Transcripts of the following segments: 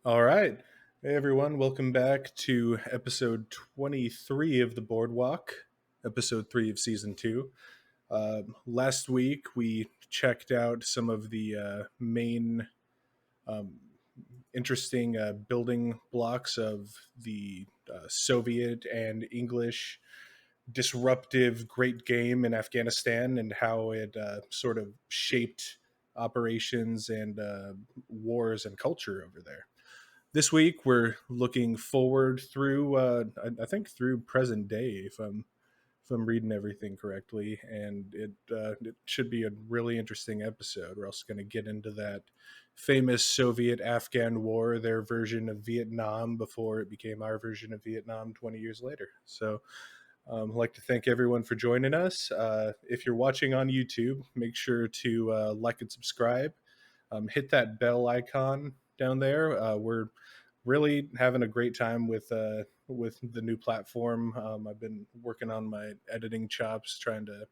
All right. Hey, everyone. Welcome back to episode 23 of the Boardwalk, episode 3 of season 2. Last week, we checked out some of the main um, interesting building blocks of the Soviet and English disruptive great game in Afghanistan and how it sort of shaped operations and wars and culture over there. This week we're looking forward through I think through present day if I'm reading everything correctly, and it should be a really interesting episode. We're also going to get into that famous Soviet-Afghan War, their version of Vietnam before it became our version of Vietnam 20 years later. So I'd like to thank everyone for joining us. If you're watching on YouTube, make sure to like and subscribe. Hit that bell icon down there. We're really having a great time with the new platform. I've been working on my editing chops, trying to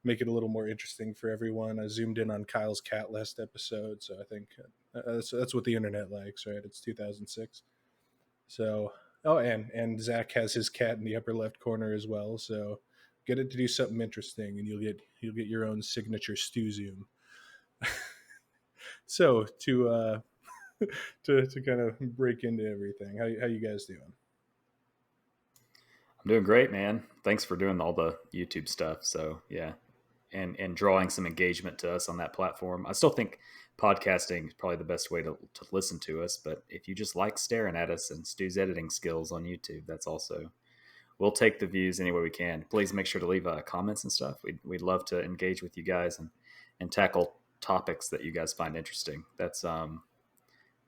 make it a little more interesting for everyone. I zoomed in on Kyle's cat last episode, so I think that's what the internet likes, right? It's 2006. So, oh, and Zach has his cat in the upper left corner as well. So, get it to do something interesting, and you'll get your own signature stew zoom. So to kind of break into everything, how you guys doing? I'm doing great, man. Thanks for doing all the YouTube stuff. So yeah, and drawing some engagement to us on that platform. I still think podcasting is probably the best way to listen to us. But if you just like staring at us and Stu's editing skills on YouTube, that's also we'll take the views any way we can. Please make sure to leave comments and stuff. We'd love to engage with you guys and tackle topics that you guys find interesting. That's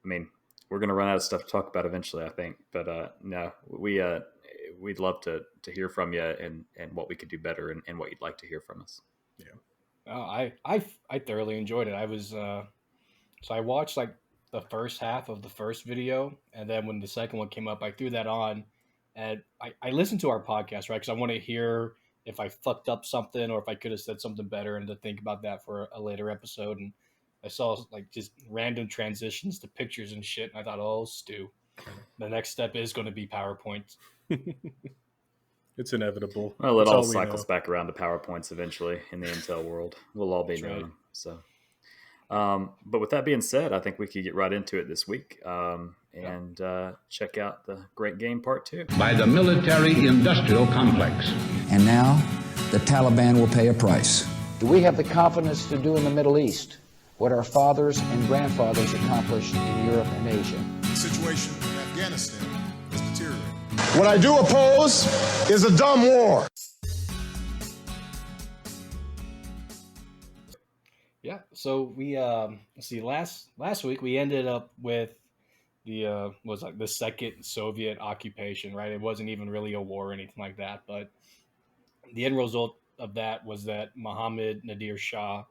I mean, we're going to run out of stuff to talk about eventually, I think. But no, we'd love to hear from you and what we could do better and what you'd like to hear from us. Yeah. I thoroughly enjoyed it. I was so I watched like the first half of the first video, and then when the second one came up, I threw that on, and I listened to our podcast, right? Because I want to hear if I fucked up something or if I could have said something better, and to think about that for a later episode. And I saw like just random transitions to pictures and shit, and I thought, oh, Stu, the next step is going to be PowerPoint. It's inevitable. Well, it That's all all we know. cycles back around to PowerPoints eventually in the Intel world. We'll all be That's knowing right. them. So, but with that being said, I think we could get right into it this week Yeah. and check out the Great Game Part 2. By the military-industrial complex. And now, the Taliban will pay a price. Do we have the confidence to do in the Middle East what our fathers and grandfathers accomplished in Europe and Asia? The situation in Afghanistan is deteriorating. What I do oppose is a dumb war. Yeah. So we let's see. Last week we ended up with the was like the second Soviet occupation, right? It wasn't even really a war or anything like that, but the end result of that was that Mohammed Nadir Shah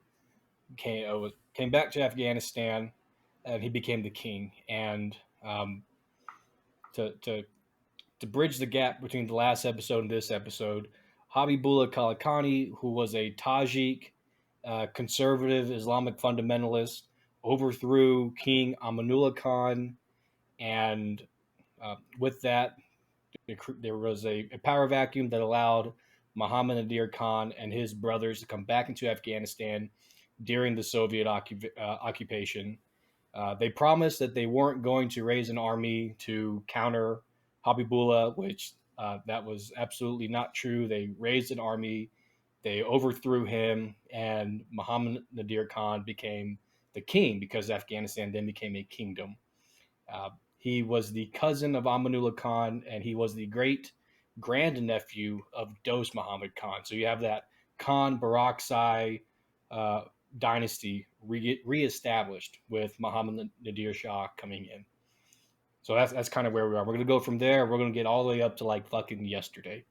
came back to Afghanistan, and he became the king. And to bridge the gap between the last episode and this episode, Habibullah Kalakani, who was a Tajik conservative Islamic fundamentalist, overthrew King Amanullah Khan, and with that, there was a power vacuum that allowed Muhammad Nadir Khan and his brothers to come back into Afghanistan during the Soviet occupation. They promised that they weren't going to raise an army to counter Habibullah, which that was absolutely not true. They raised an army, they overthrew him, and Muhammad Nadir Khan became the king because Afghanistan then became a kingdom. He was the cousin of Amanullah Khan, and he was the great grandnephew of Dost Muhammad Khan. So you have that Khan Barakzai dynasty reestablished with Muhammad Nadir Shah coming in. So that's kind of where we are. We're going to go from there. We're going to get all the way up to like fucking yesterday.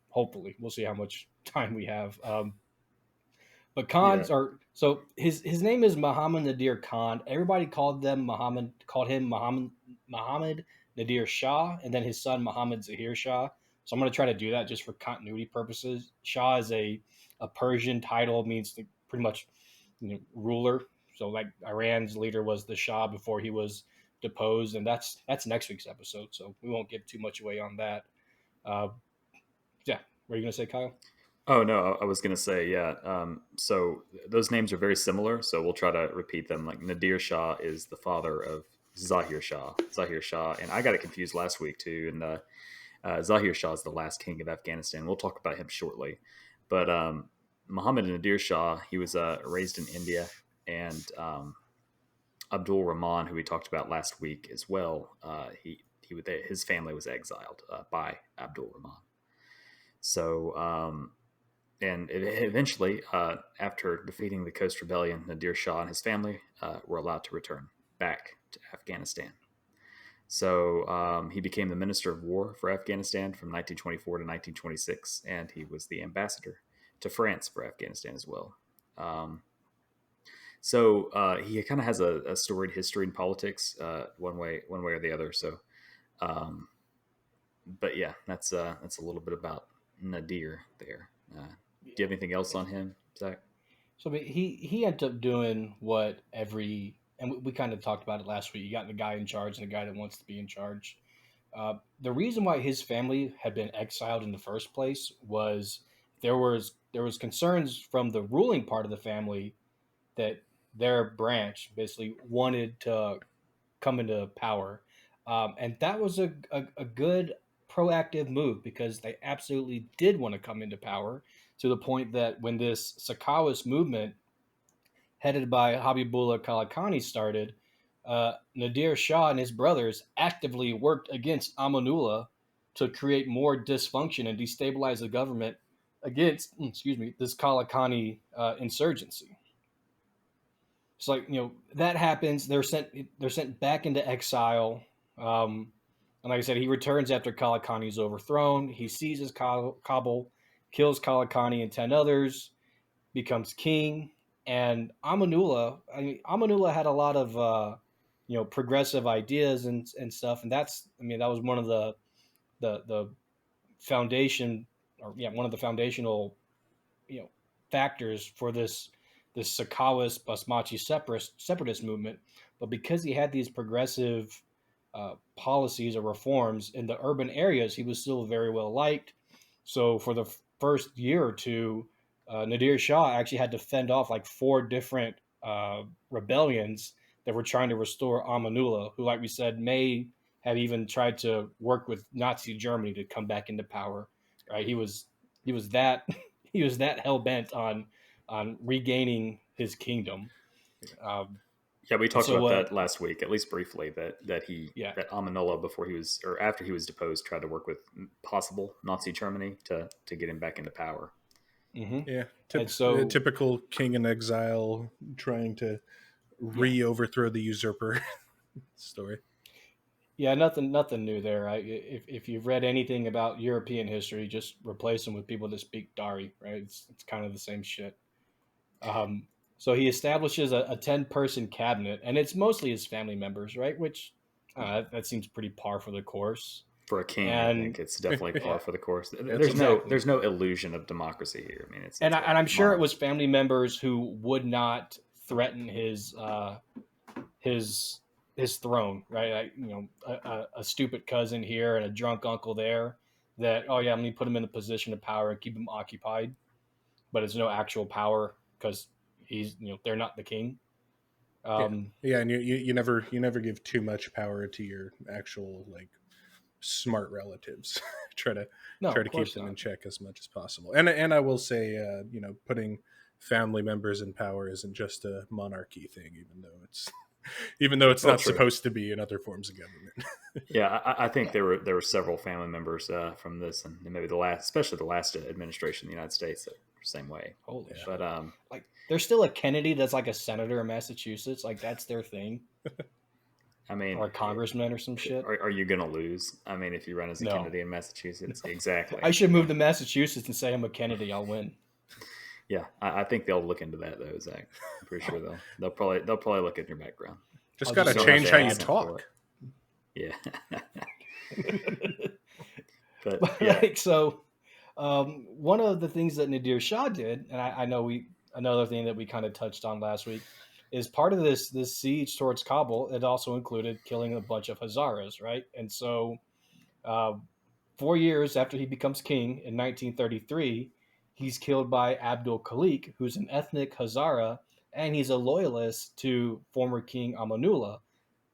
Hopefully, we'll see how much time we have. But Khans are so his name is Muhammad Nadir Khan. Everybody called him Muhammad Nadir Shah, and then his son Muhammad Zahir Shah. So I'm going to try to do that just for continuity purposes. Shah is a Persian title, means pretty much ruler. So like Iran's leader was the Shah before he was deposed, and that's next week's episode. So we won't give too much away on that. Yeah, what are you gonna say, Kyle? Oh no, I was gonna say yeah. So those names are very similar, so we'll try to repeat them. Like Nadir Shah is the father of Zahir Shah. Zahir Shah, and I got it confused last week too. And Zahir Shah is the last king of Afghanistan. We'll talk about him shortly. But Muhammad Nadir Shah, he was raised in India, and Abdul Rahman, who we talked about last week as well, his family was exiled by Abdul Rahman. So. And eventually, after defeating the Coast Rebellion, Nadir Shah and his family were allowed to return back to Afghanistan. So he became the Minister of War for Afghanistan from 1924 to 1926, and he was the ambassador to France for Afghanistan as well. So he kind of has a storied history in politics, one way or the other. So, but yeah, that's a little bit about Nadir there. Do you have anything else on him, Zach? So he ended up doing what and we kind of talked about it last week. You got the guy in charge and the guy that wants to be in charge. The reason why his family had been exiled in the first place was there was concerns from the ruling part of the family that their branch basically wanted to come into power, and that was a good proactive move because they absolutely did want to come into power, to the point that when this Sakhawas movement headed by Habibullah Kalakani started, Nadir Shah and his brothers actively worked against Amanullah to create more dysfunction and destabilize the government against, this Kalakani insurgency. It's like, that happens. They're sent back into exile. And like I said, he returns after Kalakani is overthrown. He seizes Kabul, kills Kalakani and 10 others, becomes king. And Amanullah had a lot of, progressive ideas and stuff. And that was one of the foundation, one of the foundational, factors for this Sakhawas Basmachi separatist movement. But because he had these progressive policies or reforms in the urban areas, he was still very well liked. So for the first year or two, Nadir Shah actually had to fend off like 4 different rebellions that were trying to restore Amanullah, who, like we said, may have even tried to work with Nazi Germany to come back into power. Right? He was that hell bent on regaining his kingdom. Yeah, we talked about that last week, at least briefly. That Amanullah, after he was deposed, tried to work with possible Nazi Germany to get him back into power. Mm-hmm. Yeah, typical king in exile trying to overthrow the usurper story. Yeah, nothing new there. If you've read anything about European history, just replace them with people that speak Dari. Right, it's kind of the same shit. So he establishes a 10-person cabinet, and it's mostly his family members, right? Which that seems pretty par for the course. For a king, I think it's definitely par for the course. There's no illusion of democracy here. I mean, and I'm sure it was family members who would not threaten his throne, right? Like, a stupid cousin here and a drunk uncle there. That I'm going to put him in a position of power and keep him occupied, but it's no actual power because they're not the king. And you never give too much power to your actual smart relatives. try to keep them in check as much as possible. And I will say, putting family members in power isn't just a monarchy thing, even though it's not supposed to be in other forms of government. Yeah, I think there were several family members from this, and maybe especially the last administration in the United States, that were the same way. Holy shit! But there's still a Kennedy that's like a senator in Massachusetts, like that's their thing. I mean, or a congressman or some shit. Are you gonna lose? I mean, if you run as a Kennedy in Massachusetts, exactly. I should move to Massachusetts and say I'm a Kennedy. I'll win. Yeah, I think they'll look into that though, Zach. I'm pretty sure they'll probably look at your background. Just got to change how you talk. Yeah. One of the things that Nadir Shah did, and I know another thing that we kind of touched on last week, is part of this siege towards Kabul. It also included killing a bunch of Hazaras, right? And so, uh, 4 years after he becomes king in 1933, he's killed by Abdul Khalik, who's an ethnic Hazara, and he's a loyalist to former King Amanullah,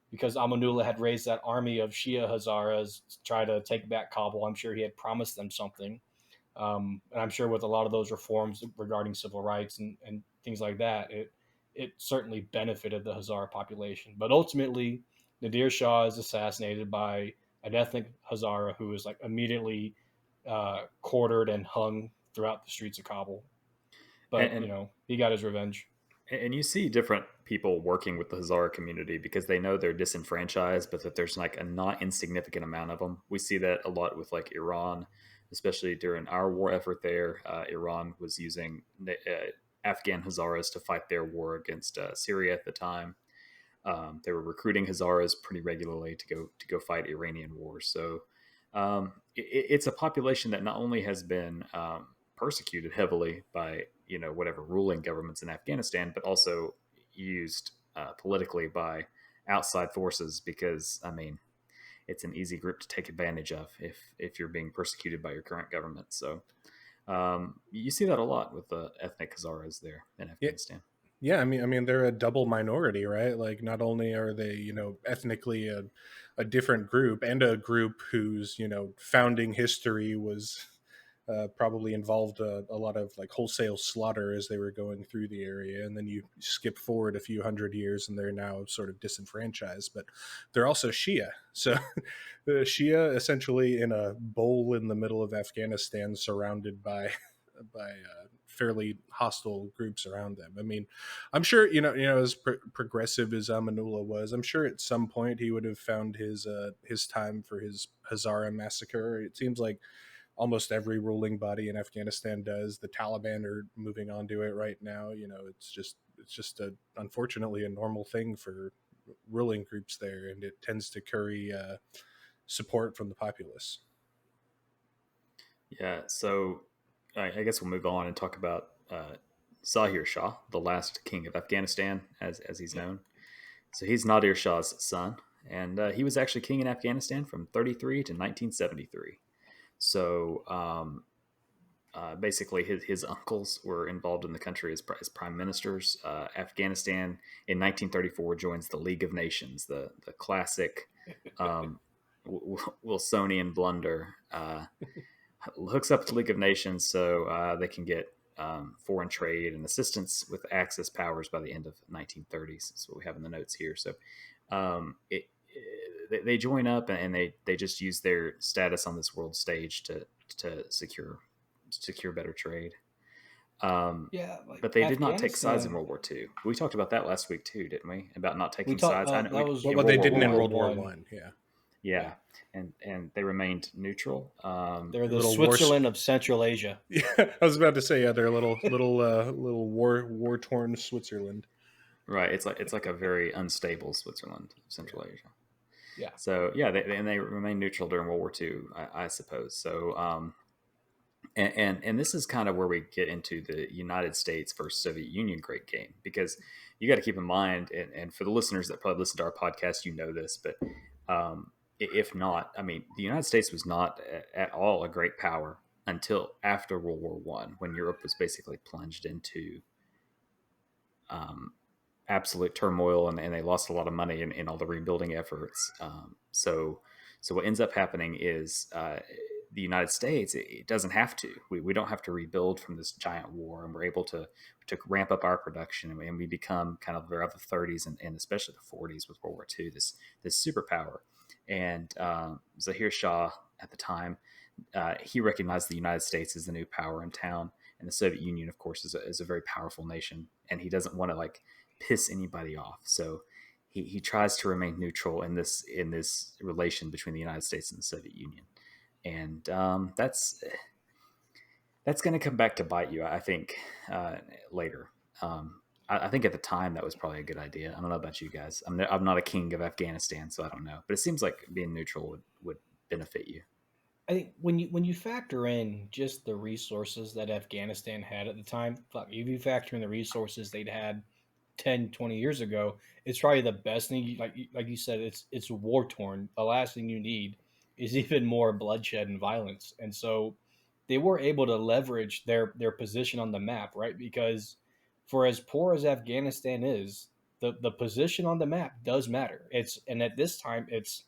because Amanullah had raised that army of Shia Hazaras to try to take back Kabul. I'm sure he had promised them something. And I'm sure with a lot of those reforms regarding civil rights and things like that, it certainly benefited the Hazara population. But ultimately, Nadir Shah is assassinated by an ethnic Hazara who is like immediately quartered and hung throughout the streets of Kabul. But And, he got his revenge. and you see different people working with the Hazara community because they know they're disenfranchised, but that there's like a not insignificant amount of them. We see that a lot with like Iran, especially during our war effort there. Iran was using Afghan Hazaras to fight their war against Syria at the time. They were recruiting Hazaras pretty regularly to go fight Iranian wars. So it's a population that not only has been persecuted heavily by whatever ruling governments in Afghanistan, but also used politically by outside forces. Because I mean, it's an easy group to take advantage of if you're being persecuted by your current government. So you see that a lot with the ethnic Hazaras there in Afghanistan. Yeah, I mean, they're a double minority, right? Like, not only are they, ethnically a different group, and a group whose, founding history was probably involved a lot of like wholesale slaughter as they were going through the area, and then you skip forward a few hundred years, and they're now sort of disenfranchised. But they're also Shia, so the Shia essentially in a bowl in the middle of Afghanistan, surrounded by fairly hostile groups around them. I mean, I'm sure as progressive as Amanullah was, I'm sure at some point he would have found his time for his Hazara massacre. It seems like almost every ruling body in Afghanistan does. The Taliban are moving on to it right now. It's just unfortunately a normal thing for ruling groups there, and it tends to curry support from the populace. Yeah, so I guess we'll move on and talk about Zahir Shah, the last king of Afghanistan, as he's known. So he's Nadir Shah's son, and he was actually king in Afghanistan from 33 to 1973. So basically, his uncles were involved in the country as prime ministers. Afghanistan in 1934 joins the League of Nations, the classic Wilsonian blunder. Hooks up to the League of Nations so they can get foreign trade and assistance with Axis powers by the end of 1930s. That's what we have in the notes here. So they join up, and they just use their status on this world stage to secure better trade. But they did not take sides in World War II. We talked about that last week too, didn't we? About not taking sides. What they didn't in World War One. Yeah, and they remained neutral. They're the Switzerland of Central Asia. Yeah, I was about to say, they're a little war torn Switzerland. Right, it's like a very unstable Switzerland, Central Asia. Yeah. So yeah, they remained neutral during World War II, I suppose. So and this is kind of where we get into the United States versus Soviet Union great game, because you got to keep in mind, and for the listeners that probably listen to our podcast, this, but if not, I mean, the United States was not at all a great power until after World War One, when Europe was basically plunged into absolute turmoil, and they lost a lot of money in all the rebuilding efforts. So what ends up happening is the United States, it doesn't have to. We don't have to rebuild from this giant war, and we're able to ramp up our production, and we become kind of throughout the 30s and especially the 40s with World War II, this superpower. And Zahir Shah at the time, he recognized the United States as the new power in town, and the Soviet Union, of course, is a very powerful nation, and he doesn't want to piss anybody off. So he tries to remain neutral in this relation between the United States and the Soviet Union, and that's going to come back to bite you, I think, later. I think at the time that was probably a good idea. I don't know about you guys. I'm not a king of Afghanistan, so I don't know. But it seems like being neutral would benefit you. I think when you factor in just the resources that Afghanistan had at the time, if you factor in the resources they'd had 10, 20 years ago, it's probably the best thing. Like you said, it's war torn. The last thing you need is even more bloodshed and violence. And so they were able to leverage their position on the map, right? Because for as poor as Afghanistan is, the position on the map does matter. And at this time it's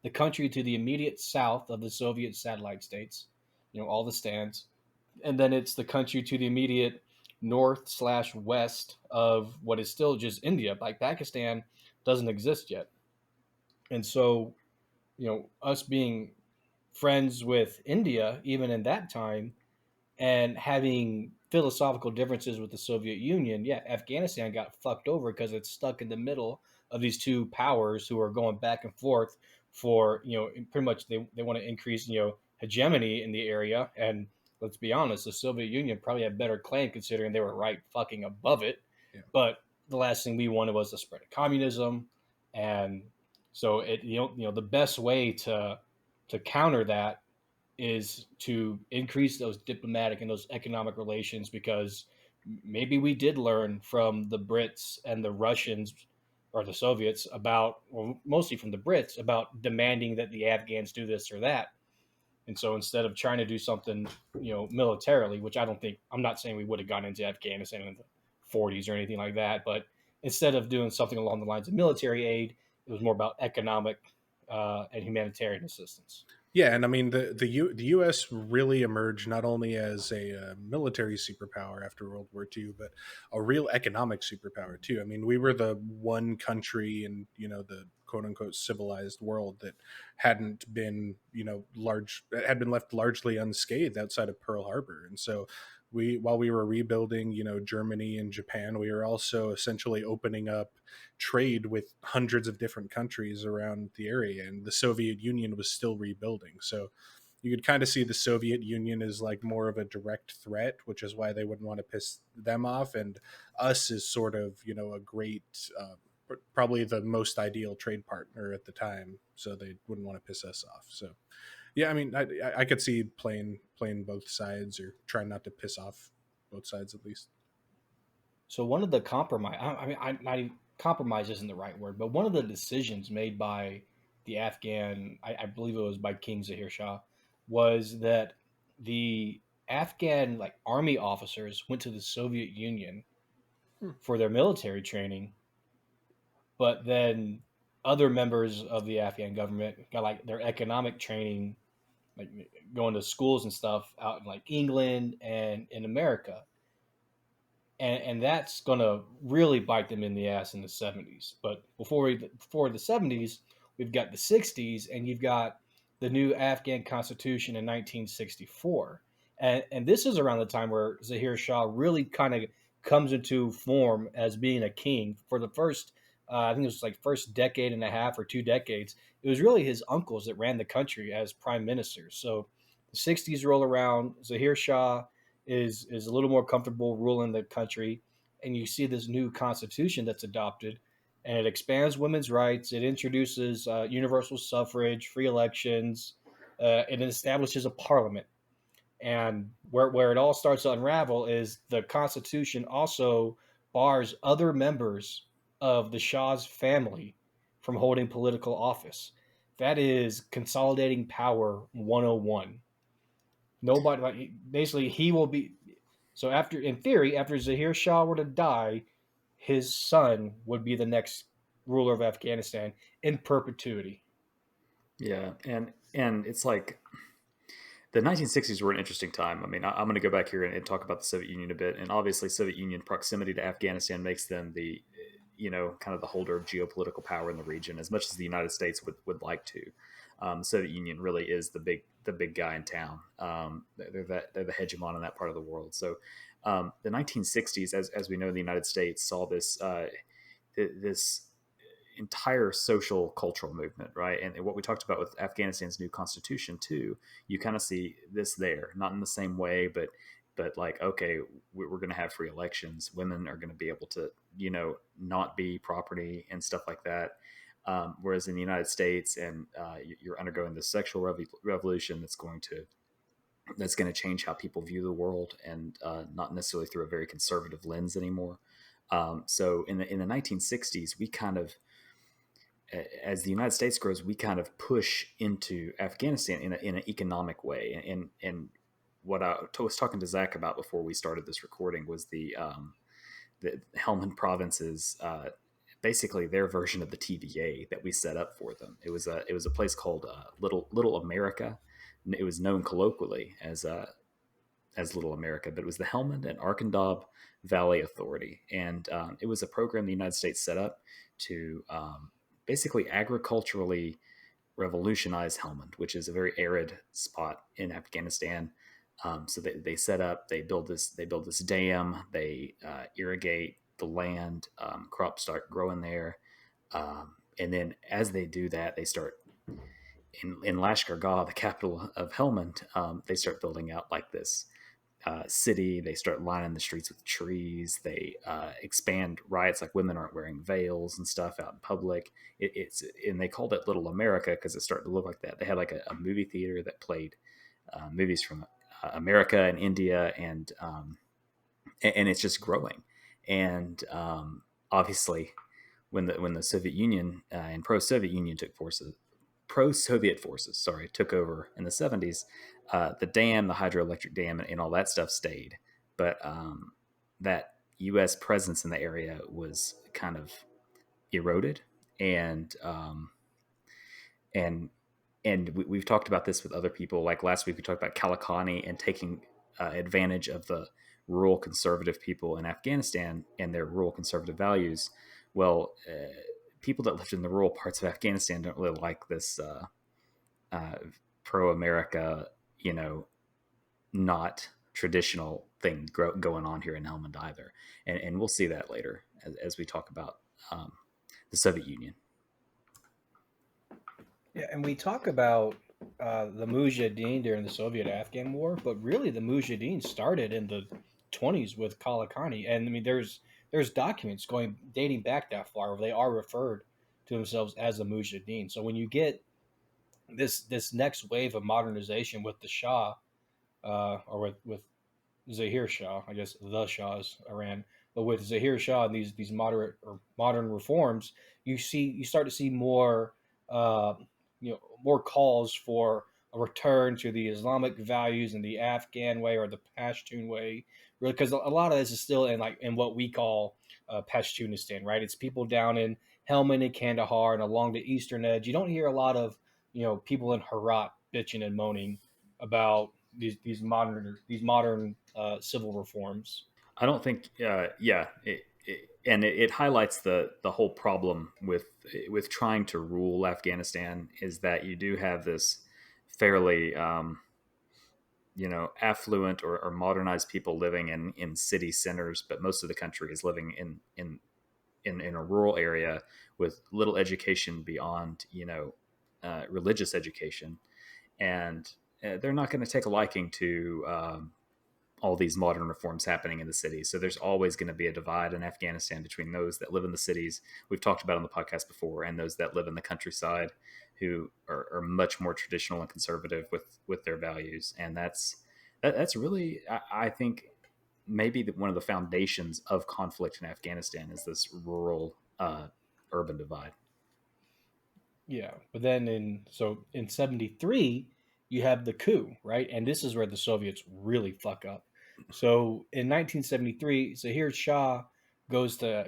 the country to the immediate south of the Soviet satellite states, all the stands, and then it's the country to the immediate north/west of what is still just India. Like Pakistan doesn't exist yet, and so us being friends with India even in that time and having philosophical differences with the Soviet Union, yeah, Afghanistan got fucked over because it's stuck in the middle of these two powers who are going back and forth for, pretty much they want to increase, hegemony in the area. And let's be honest, the Soviet Union probably had better claim considering they were right fucking above it. Yeah. But the last thing we wanted was the spread of communism. And so the best way to counter that is to increase those diplomatic and those economic relations, because maybe we did learn from the Brits and the Russians or the Soviets about, well, mostly from the Brits, about demanding that the Afghans do this or that. And so instead of trying to do something, militarily, which I'm not saying we would have gone into Afghanistan in the 40s or anything like that, but instead of doing something along the lines of military aid, it was more about economic and humanitarian assistance. Yeah, and I mean the U.S. really emerged not only as a military superpower after World War II, but a real economic superpower too. I mean, we were the one country in the quote unquote civilized world that hadn't been had been left largely unscathed outside of Pearl Harbor, and so while we were rebuilding Germany and Japan, we were also essentially opening up trade with hundreds of different countries around the area, and the Soviet Union was still rebuilding. So you could kind of see the Soviet Union as like more of a direct threat, which is why they wouldn't want to piss them off, and us is sort of a great probably the most ideal trade partner at the time, so they wouldn't want to piss us off. So yeah, I mean, I could see playing both sides or trying not to piss off both sides at least. So one of the compromise, I mean, not even, compromise isn't the right word, but one of the decisions made by the Afghan, I believe it was by King Zahir Shah, was that the Afghan army officers went to the Soviet Union for their military training, but then other members of the Afghan government got their economic training, like going to schools and stuff out in England and in America. And that's going to really bite them in the ass in the 70s. But before the 70s, we've got the 60s, and you've got the new Afghan constitution in 1964. And this is around the time where Zahir Shah really kind of comes into form as being a king for the first, I think it was first decade and a half or 2 decades. It was really his uncles that ran the country as prime ministers. So the 60s roll around, Zahir Shah is a little more comfortable ruling the country, and you see this new constitution that's adopted, and it expands women's rights. It introduces universal suffrage, free elections. It establishes a parliament, and where it all starts to unravel is the constitution also bars other members of the Shah's family from holding political office. That is consolidating power 101. Nobody, basically, he will be. So after, in theory, after Zahir Shah were to die, his son would be the next ruler of Afghanistan in perpetuity. Yeah, and it's like the 1960s were an interesting time. I mean, I'm going to go back here and talk about the Soviet Union a bit, and obviously, Soviet Union proximity to Afghanistan makes them the kind of the holder of geopolitical power in the region, as much as the United States would like to. The Soviet Union really is the big guy in town. They're the hegemon in that part of the world. So the 1960s, as we know, the United States saw this this entire social cultural movement, right? And what we talked about with Afghanistan's new constitution too, you kind of see this there, not in the same way, but like, okay, we're going to have free elections. Women are going to be able to, not be property and stuff like that. Whereas in the United States, and you're undergoing this sexual revolution that's going to change how people view the world, and not necessarily through a very conservative lens anymore. So in the 1960s, we kind of, as the United States grows, we kind of push into Afghanistan in an economic way. And what I was talking to Zach about before we started this recording was the Helmand provinces, basically their version of the TVA that we set up for them. It was a place called Little America. It was known colloquially as Little America, but it was the Helmand and Arkhandab Valley Authority, and it was a program the United States set up to basically agriculturally revolutionize Helmand, which is a very arid spot in Afghanistan. So they set up, they build this dam, they irrigate the land, crops start growing there, and then as they do that, they start in Lashkar Gah, the capital of Helmand. They start building out like this city. They start lining the streets with trees. They expand rights, like women aren't wearing veils and stuff out in public. And they called it Little America because it started to look like that. They had like a movie theater that played movies from America and India, and it's just growing. And obviously, when the Soviet Union and pro-Soviet Union pro-Soviet forces, took over in the 70s, the dam, the hydroelectric dam, and all that stuff stayed. But that U.S. presence in the area was kind of eroded, and we've talked about this with other people. Like last week, we talked about Kalakani and taking advantage of the rural conservative people in Afghanistan and their rural conservative values. Well, people that lived in the rural parts of Afghanistan don't really like this pro-America, not traditional thing going on here in Helmand either. And we'll see that later as we talk about the Soviet Union. Yeah, and we talk about the Mujahideen during the Soviet-Afghan War, but really the Mujahideen started in the 20s with Kalakani, and I mean there's documents dating back that far where they are referred to themselves as the Mujahideen. So when you get this next wave of modernization with the Shah, or with Zahir Shah, I guess the Shah is Iran, but with Zahir Shah and these moderate or modern reforms, you start to see more more calls for a return to the Islamic values and the Afghan way or the Pashtun way, really, because a lot of this is still in what we call Pashtunistan, right? It's people down in Helmand and Kandahar and along the eastern edge. You don't hear a lot of people in Herat bitching and moaning about these modern civil reforms. I don't think, it highlights the whole problem with trying to rule Afghanistan is that you do have this fairly affluent or modernized people living in city centers, but most of the country is living in a rural area with little education beyond religious education, and they're not going to take a liking to all these modern reforms happening in the city. So there's always going to be a divide in Afghanistan between those that live in the cities, we've talked about on the podcast before, and those that live in the countryside who are much more traditional and conservative with their values. And that's really, I think, maybe one of the foundations of conflict in Afghanistan is this rural urban divide. Yeah, but then in 73 you have the coup, right? And this is where the Soviets really fuck up. So in 1973, Zahir Shah goes to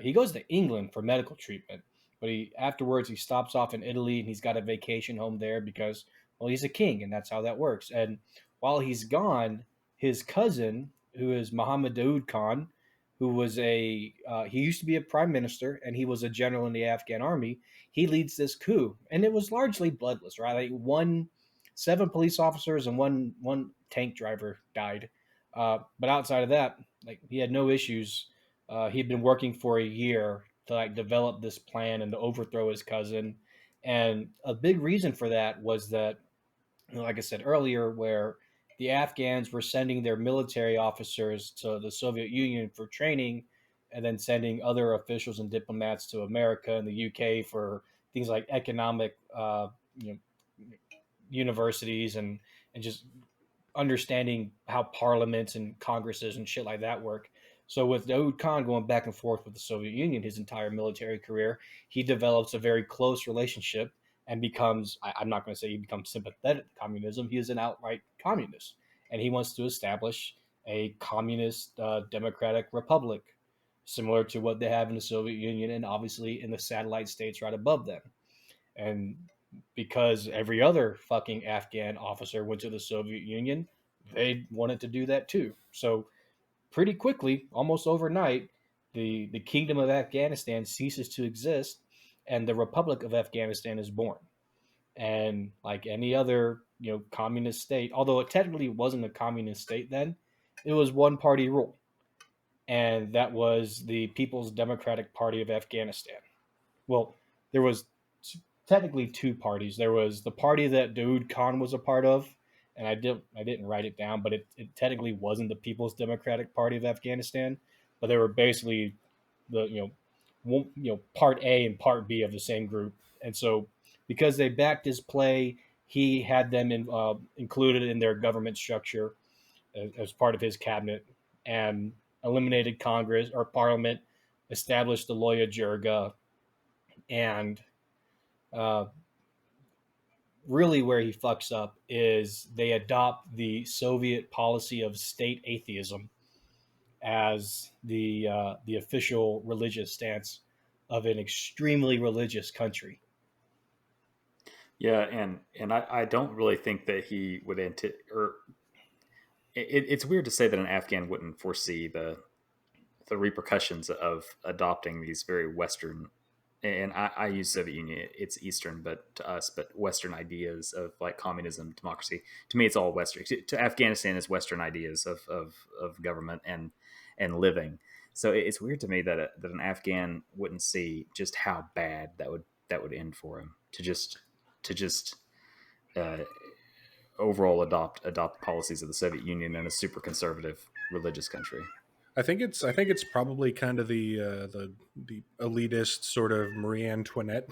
England for medical treatment, but afterwards he stops off in Italy and he's got a vacation home there because, well, he's a king and that's how that works. And while he's gone, his cousin, who is Muhammad Daoud Khan, who was he used to be a prime minister and he was a general in the Afghan army. He leads this coup, and it was largely bloodless, right? Like 7 police officers and one tank driver died. But outside of that, like he had no issues. He had been working for a year to like develop this plan and to overthrow his cousin. And a big reason for that was that, like I said earlier, where the Afghans were sending their military officers to the Soviet Union for training, and then sending other officials and diplomats to America and the UK for things like economic, universities and just understanding how parliaments and congresses and shit like that work. So with Daoud Khan going back and forth with the Soviet Union his entire military career, he develops a very close relationship and becomes, I'm not going to say he becomes sympathetic to communism, he is an outright communist. And he wants to establish a communist democratic republic, similar to what they have in the Soviet Union and obviously in the satellite states right above them. And because every other fucking Afghan officer went to the Soviet Union, they wanted to do that too. So pretty quickly, almost overnight, the Kingdom of Afghanistan ceases to exist, and the Republic of Afghanistan is born. And like any other communist state, although it technically wasn't a communist state then, it was one party rule, and that was the People's Democratic Party of Afghanistan. Well, there was technically two parties. There was the party that Daoud Khan was a part of, and I didn't write it down, but it technically wasn't the People's Democratic Party of Afghanistan, but they were basically the part A and part B of the same group. And so because they backed his play, he had them included in their government structure as part of his cabinet, and eliminated Congress or Parliament, established the Loya Jirga, and uh, really where he fucks up is they adopt the Soviet policy of state atheism as the official religious stance of an extremely religious country. Yeah, and I don't really think that he would or it's weird to say that an Afghan wouldn't foresee the repercussions of adopting these very Western, and I use Soviet Union, it's Eastern, but to us, but Western ideas of like communism, democracy. To me, it's all Western. To Afghanistan, is Western ideas of government and living. So it's weird to me that an Afghan wouldn't see just how bad that would end for him to just uh, overall adopt policies of the Soviet Union and a super conservative religious country. I think it's probably kind of the elitist sort of Marie Antoinette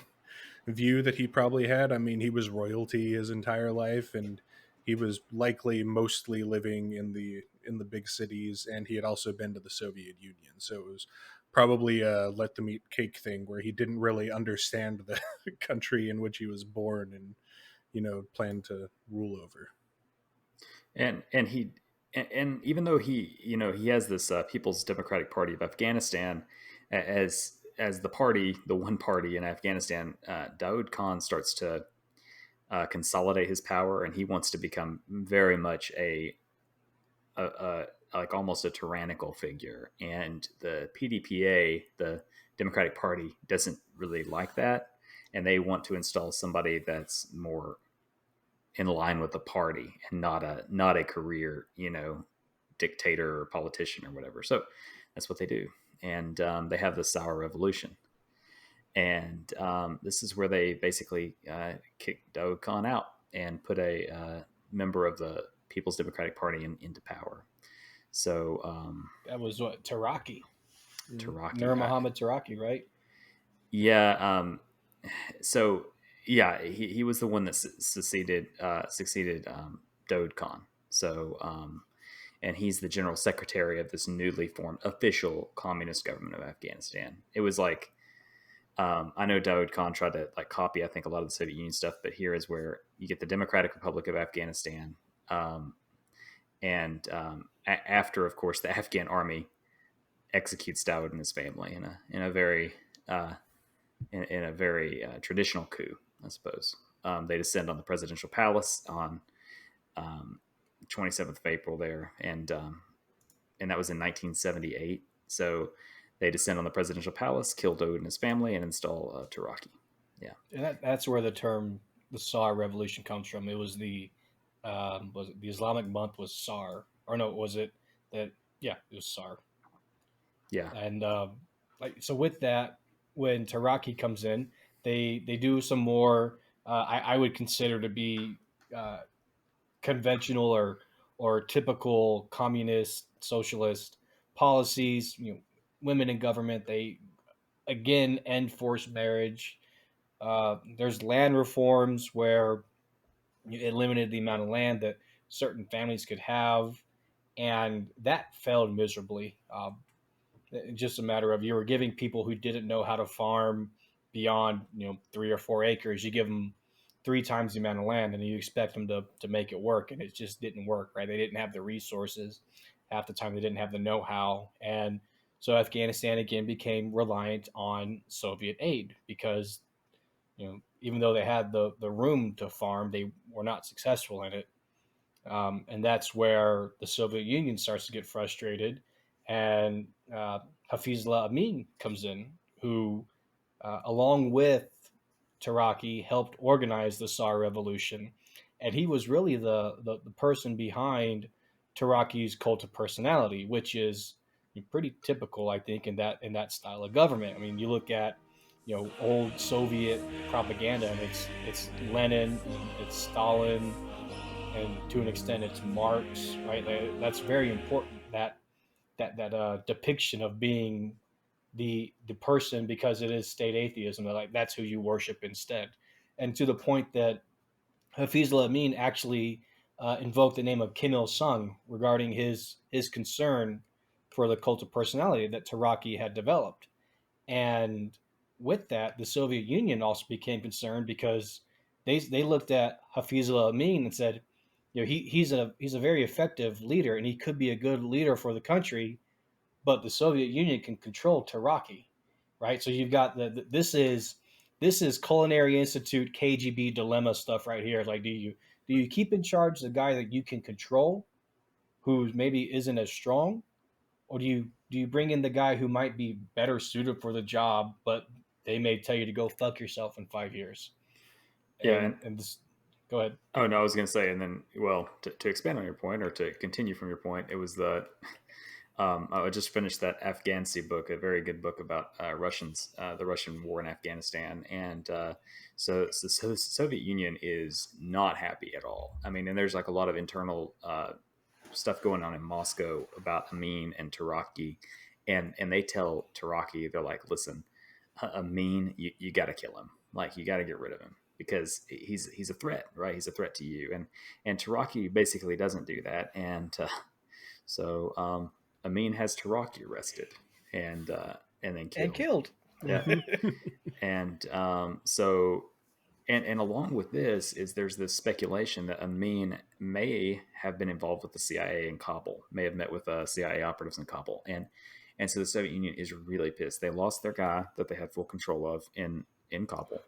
view that he probably had. I mean, he was royalty his entire life, and he was likely mostly living in the big cities, and he had also been to the Soviet Union. So it was probably a let them eat cake thing where he didn't really understand the country in which he was born and planned to rule over. And even though he has this People's Democratic Party of Afghanistan as the one party in Afghanistan, Daoud Khan starts to consolidate his power, and he wants to become very much a like almost a tyrannical figure. And the PDPA, the Democratic Party, doesn't really like that, and they want to install somebody that's more in line with the party and not a career dictator or politician or whatever. So that's what they do, and they have the Saur Revolution, and this is where they basically kick Daoud Khan out and put a member of the People's Democratic Party into power. So That was what, Taraki, Taraki, Nur Muhammad Taraki, right? yeah. So yeah, he was the one that succeeded Daoud Khan. So and he's the general secretary of this newly formed official communist government of Afghanistan. It was like I know Daoud Khan tried to like copy, I think, a lot of the Soviet Union stuff, but here is where you get the Democratic Republic of Afghanistan, and after, of course, the Afghan army executes Daoud and his family in a very in a very traditional coup, I suppose. They descend on the presidential palace on 27th of April there, and that was in 1978. So they descend on the presidential palace, kill Daoud and his family, and install Taraki. Yeah, And that's where the term the Saur Revolution comes from. It was was it the Islamic month was Saur, or no, was it that? Yeah, it was Saur. yeah, And so with that, when Taraki comes in, they do some more I would consider to be uh, conventional or typical communist socialist policies. Women in government. They again end forced marriage. There's land reforms where it limited the amount of land that certain families could have, and that failed miserably. It's just a matter of you were giving people who didn't know how to farm beyond 3 or 4 acres. You give them 3 times the amount of land, and you expect them to make it work, and it just didn't work. Right? They didn't have the resources. Half the time, they didn't have the know-how, and so Afghanistan again became reliant on Soviet aid because even though they had the room to farm, they were not successful in it. And that's where the Soviet Union starts to get frustrated, and Hafizullah Amin comes in, who, along with Taraki, helped organize the Saur revolution, and he was really the person behind Taraki's cult of personality, which is pretty typical, I think, in that style of government. I mean, you look at old Soviet propaganda, and it's Lenin, it's Stalin, and to an extent it's Marx, right? That's very important. That depiction of being the person, because it is state atheism. Like that's who you worship instead, and to the point that Hafizullah Amin actually invoked the name of Kim Il Sung regarding his concern for the cult of personality that Taraki had developed. And with that, the Soviet Union also became concerned because they looked at Hafizullah Amin and said, he's a very effective leader and he could be a good leader for the country, but the Soviet Union can control Taraki, right? So you've got this is Culinary Institute KGB dilemma stuff right here. Like, do you keep in charge the guy that you can control, who maybe isn't as strong, or do you bring in the guy who might be better suited for the job, but they may tell you to go fuck yourself in 5 years? Yeah, And this, go ahead. oh no, I was going to say, and then, well, to expand on your point, or to continue from your point, it was the I just finished that Afghanistan book, a very good book about Russians, the Russian war in Afghanistan, and so the Soviet Union is not happy at all. I mean, and there's like a lot of internal stuff going on in Moscow about Amin and Taraki, and they tell Taraki, they're like, listen, Amin, you got to kill him, like you got to get rid of him because he's a threat, right? He's a threat to you, and Taraki basically doesn't do that, and so Amin has Taraki arrested and then killed. Yeah, and so and along with this is there's this speculation that Amin may have been involved with the CIA in Kabul, may have met with CIA operatives in Kabul, and so the Soviet Union is really pissed. They lost their guy that they had full control of in Kabul.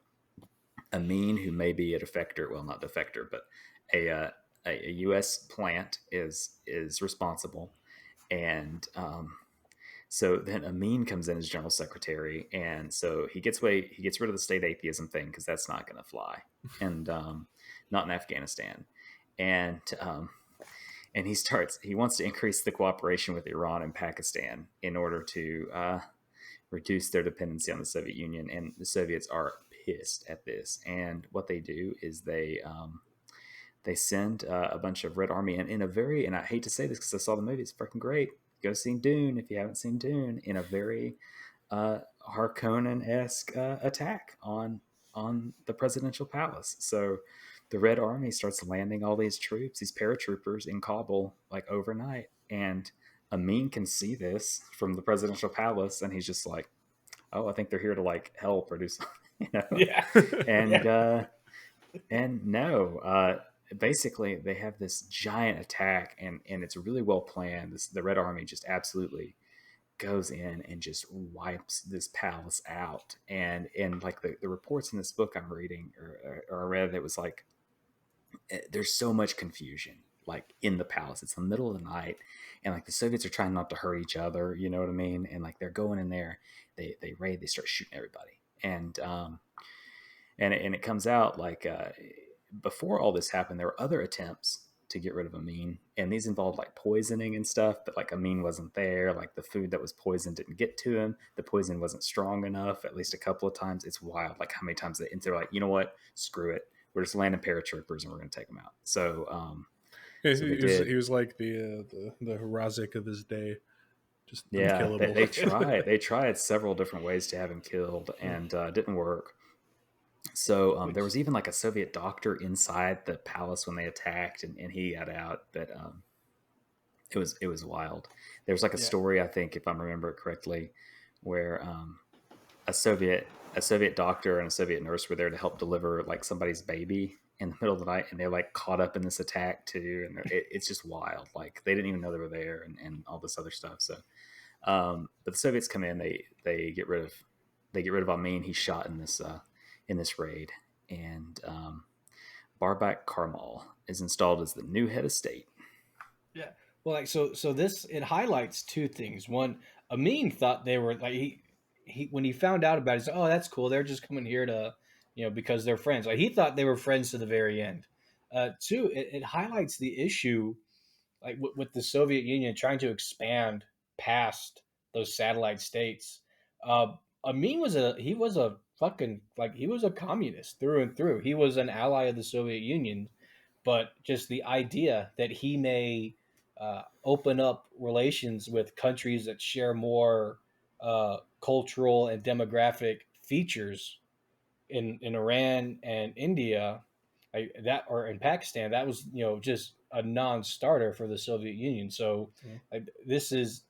Amin, who may be a defector, well, not defector, but a U.S. plant is responsible, and so then Amin comes in as general secretary, and so he gets rid of the state atheism thing because that's not going to fly, and not in Afghanistan, and he wants to increase the cooperation with Iran and Pakistan in order to reduce their dependency on the Soviet Union, and the Soviets are pissed at this, and what they do is they send a bunch of Red Army in a very, and I hate to say this because I saw the movie, it's freaking great. Go see Dune if you haven't seen Dune, in a very Harkonnen-esque attack on the presidential palace. So the Red Army starts landing all these troops, these paratroopers in Kabul, like overnight. And Amin can see this from the presidential palace, and he's just like, oh, I think they're here to like help or do something, Yeah. And no, basically they have this giant attack, and it's really well planned. The Red Army just absolutely goes in and just wipes this palace out. And like the reports in this book I'm reading or I read, it was like, there's so much confusion like in the palace. It's the middle of the night, and like the Soviets are trying not to hurt each other, you know what I mean? And like they're going in there, they raid, they start shooting everybody. And it comes out like before all this happened, there were other attempts to get rid of Amin, and these involved like poisoning and stuff, but like Amin wasn't there. Like the food that was poisoned didn't get to him. The poison wasn't strong enough, at least a couple of times. It's wild, like how many times they're like, you know what, screw it, we're just landing paratroopers and we're going to take them out. So he was like the Hrazik of his day, just unkillable. They tried several different ways to have him killed, and didn't work. So there was even like a Soviet doctor inside the palace when they attacked, and he got out. But It was wild. There's like a story, I think, if I remember it correctly, where a Soviet a Soviet doctor and a Soviet nurse were there to help deliver like somebody's baby in the middle of the night, and they're like caught up in this attack too, and it's just wild. Like they didn't even know they were there, and all this other stuff. So, but the Soviets come in, they get rid of Amin. He's shot in this raid, and Barbak Karmal is installed as the new head of state. Yeah. Well, like so this it highlights two things. One, Amin thought they were like he when he found out about it, he said, "Oh, that's cool. They're just coming here to, because they're friends." Like he thought they were friends to the very end. Two, it highlights the issue like with the Soviet Union trying to expand past those satellite states. Amin was a fucking like he was a communist through and through. He was an ally of the Soviet Union, but just the idea that he may open up relations with countries that share more cultural and demographic features in Iran and India, that or in Pakistan, that was just a non-starter for the Soviet Union. So this is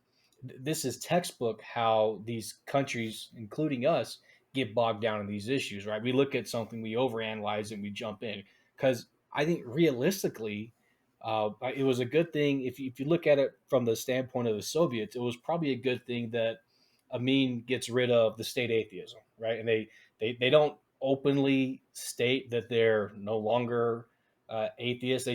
textbook how these countries, including us, get bogged down in these issues. Right? We look at something, we overanalyze, and we jump in because I think realistically, it was a good thing. If you look at it from the standpoint of the Soviets, it was probably a good thing that Amin gets rid of the state atheism, right? And they don't openly state that they're no longer atheists. I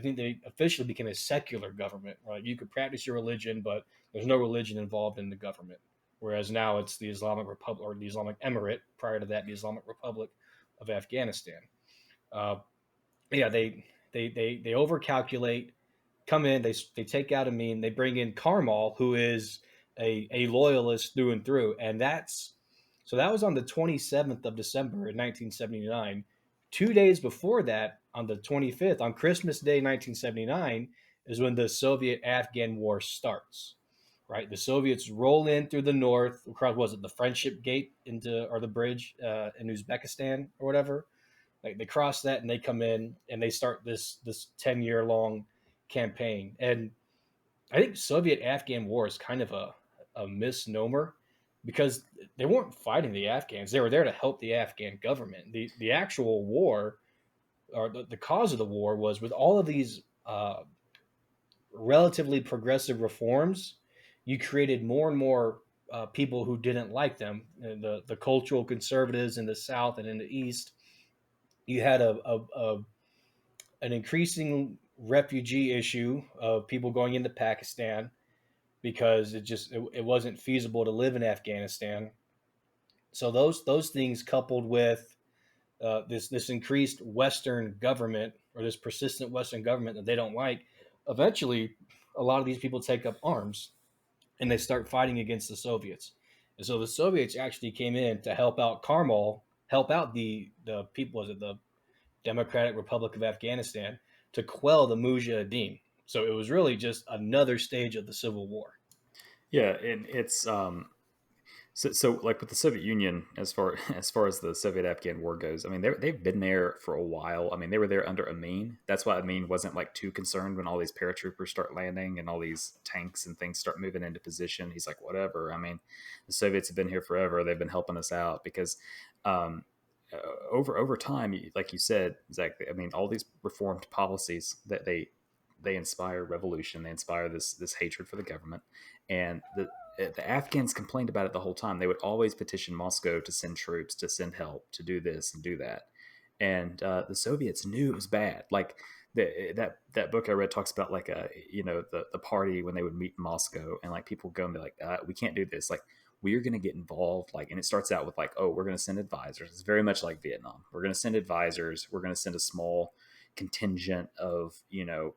think they officially became a secular government. Right? You could practice your religion, but there's no religion involved in the government. Whereas now it's the Islamic Republic or the Islamic Emirate. Prior to that, the Islamic Republic of Afghanistan. Uh, yeah, they overcalculate, come in, they take out Amin, they bring in Karmal, who is a loyalist through and through, and that was on the 27th of December in 1979. 2 days before that, on the 25th, on Christmas Day 1979, is when the Soviet-Afghan War starts. Right, the Soviets roll in through the north across, was it the Friendship Gate into or the bridge in Uzbekistan or whatever. Like they cross that and they come in and they start this 10-year long campaign. And I think Soviet Afghan War is kind of a misnomer because they weren't fighting the Afghans. They were there to help the Afghan government. The actual war or the cause of the war was with all of these relatively progressive reforms, you created more and more people who didn't like them. And the cultural conservatives in the South and in the East. You had an increasing refugee issue of people going into Pakistan because it wasn't feasible to live in Afghanistan. So those things coupled with this increased Western government or this persistent Western government that they don't like, eventually a lot of these people take up arms and they start fighting against the Soviets. And so the Soviets actually came in to help out Karmal, help out the people, was it the Democratic Republic of Afghanistan, to quell the Mujahideen. So it was really just another stage of the Civil War. Yeah, and it's so like with the Soviet Union, as far as the Soviet-Afghan War goes, I mean they've been there for a while. I mean they were there under Amin. That's why Amin wasn't like too concerned when all these paratroopers start landing and all these tanks and things start moving into position. He's like, whatever. I mean, the Soviets have been here forever. They've been helping us out because um, over time, like you said, Zach. I mean, all these reformed policies that they inspire revolution. They inspire this hatred for the government, and the Afghans complained about it the whole time. They would always petition Moscow to send troops, to send help, to do this and do that. And the Soviets knew it was bad. Like that book I read talks about like the party when they would meet in Moscow and like people go and be like, we can't do this. Like we're going to get involved. Like, and it starts out with like, oh, we're going to send advisors. It's very much like Vietnam. We're going to send advisors. We're going to send a small contingent of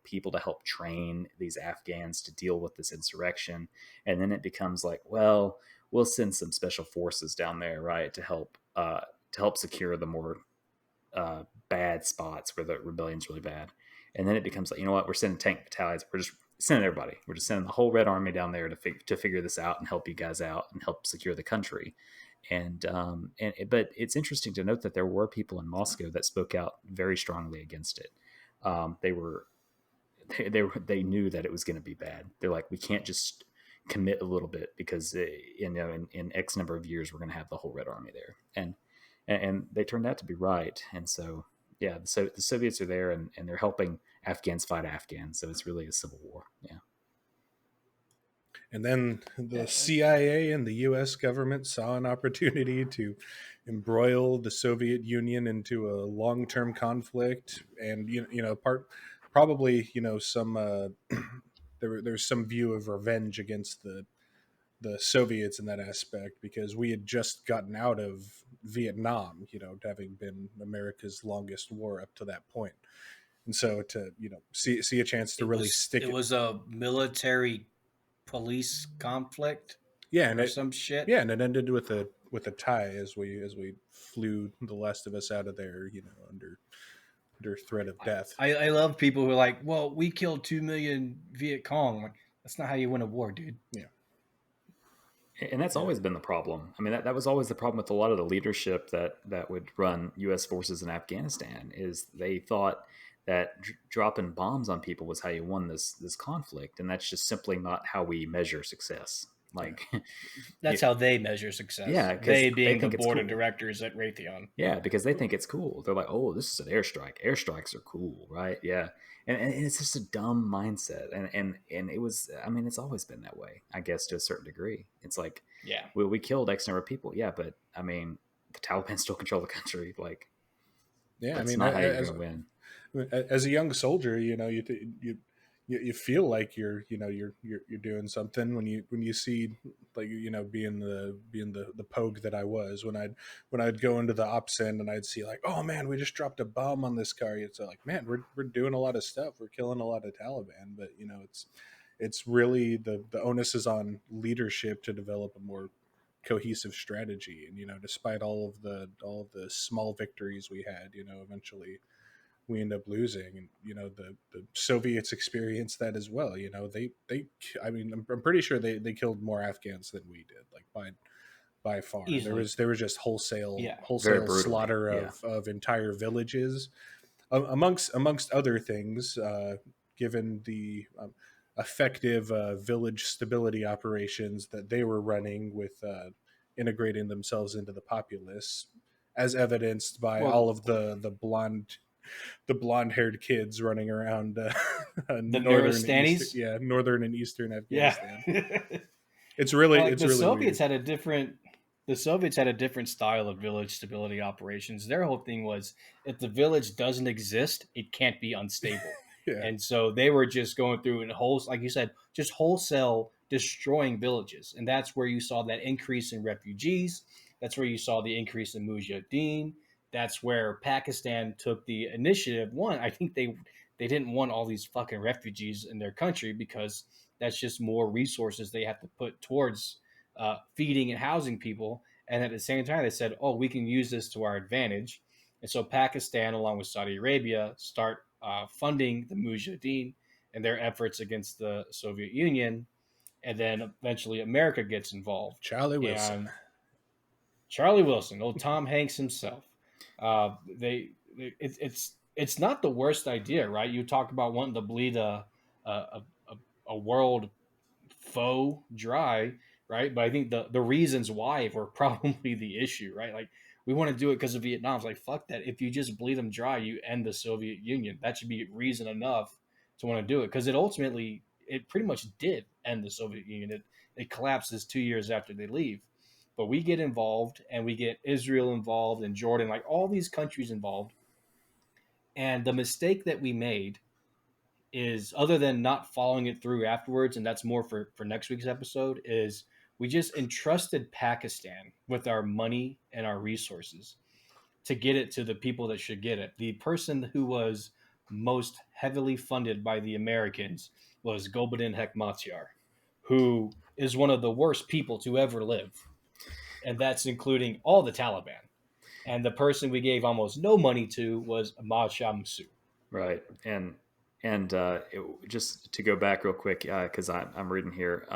people to help train these Afghans to deal with this insurrection, and then it becomes like, well, we'll send some special forces down there, right, to help secure the more bad spots where the rebellion's really bad, and then it becomes like, you know what, we're sending tank battalions, we're just sending everybody, we're just sending the whole Red Army down there to figure this out and help you guys out and help secure the country. But it's interesting to note that there were people in Moscow that spoke out very strongly against it. They were they knew that it was going to be bad. They're like, we can't just commit a little bit because in X number of years we're going to have the whole Red Army there, and they turned out to be right. And so yeah, the Soviets are there, and they're helping Afghans fight Afghans. So it's really a civil war. Yeah. And then the CIA and the U.S. government saw an opportunity to embroil the Soviet Union into a long-term conflict, and probably some there's some view of revenge against the Soviets in that aspect, because we had just gotten out of Vietnam, having been America's longest war up to that point, and so to see a chance to really stick it was a military police conflict, yeah, or some shit. Yeah, and it ended with a tie as we flew the last of us out of there, under threat of death. I love people who are like, well, we killed 2 million Viet Cong. Like, that's not how you win a war, dude. Yeah. And that's always been the problem. I mean, that was always the problem with a lot of the leadership that would run U.S. forces in Afghanistan, is they thought that dropping bombs on people was how you won this conflict, and that's just simply not how we measure success. Like, that's how they measure success. Yeah, they being the board cool. of directors at Raytheon. Yeah, because they think it's cool. They're like, oh, this is an airstrike. Airstrikes are cool, right? Yeah, and it's just a dumb mindset, and it was. I mean, it's always been that way, I guess, to a certain degree. It's like, yeah, we killed X number of people, yeah, but I mean, the Taliban still control the country. Like, yeah, that's I mean, not how you're going to win. As a young soldier, you feel like you're doing something when you see, like, being the pogue that I was when I'd go into the ops end and I'd see, like, oh man, we just dropped a bomb on this car. It's like, man, we're doing a lot of stuff, we're killing a lot of Taliban, but it's really the onus is on leadership to develop a more cohesive strategy. And despite all of the small victories we had, eventually we end up losing. And the Soviets experienced that as well. They I mean, I'm pretty sure they killed more Afghans than we did, like by far. Easily. There was just wholesale slaughter of entire villages, amongst other things, given the effective village stability operations that they were running with integrating themselves into the populace, as evidenced by all of the blonde-haired kids running around northern and eastern Afghanistan. Yeah. It's really the Soviets weird. The Soviets had a different style of village stability operations. Their whole thing was, if the village doesn't exist, it can't be unstable. Yeah. And so they were just going through and like you said, just wholesale destroying villages. And that's where you saw that increase in refugees. That's where you saw the increase in mujahideen. That's where Pakistan took the initiative. One, I think they didn't want all these fucking refugees in their country, because that's just more resources they have to put towards feeding and housing people. And at the same time, they said, oh, we can use this to our advantage. And so Pakistan, along with Saudi Arabia, start funding the mujahideen and their efforts against the Soviet Union. And then eventually America gets involved. Charlie Wilson, old Tom Hanks himself. It's not the worst idea, right? You talk about wanting to bleed a world foe dry, right? But I think the reasons why were probably the issue, right? Like, we want to do it because of Vietnam. It's like, fuck that. If you just bleed them dry, you end the Soviet Union. That should be reason enough to want to do it, because it pretty much did end the Soviet Union. It collapses 2 years after they leave. But we get involved, and we get Israel involved, and Jordan, like all these countries involved. And the mistake that we made is, other than not following it through afterwards, and that's more for next week's episode, is we just entrusted Pakistan with our money and our resources to get it to the people that should get it. The person who was most heavily funded by the Americans was Gulbuddin Hekmatyar, who is one of the worst people to ever live. And that's including all the Taliban. And the person we gave almost no money to was Ahmad Shah Massoud. Right. And just to go back real quick, because I'm reading here.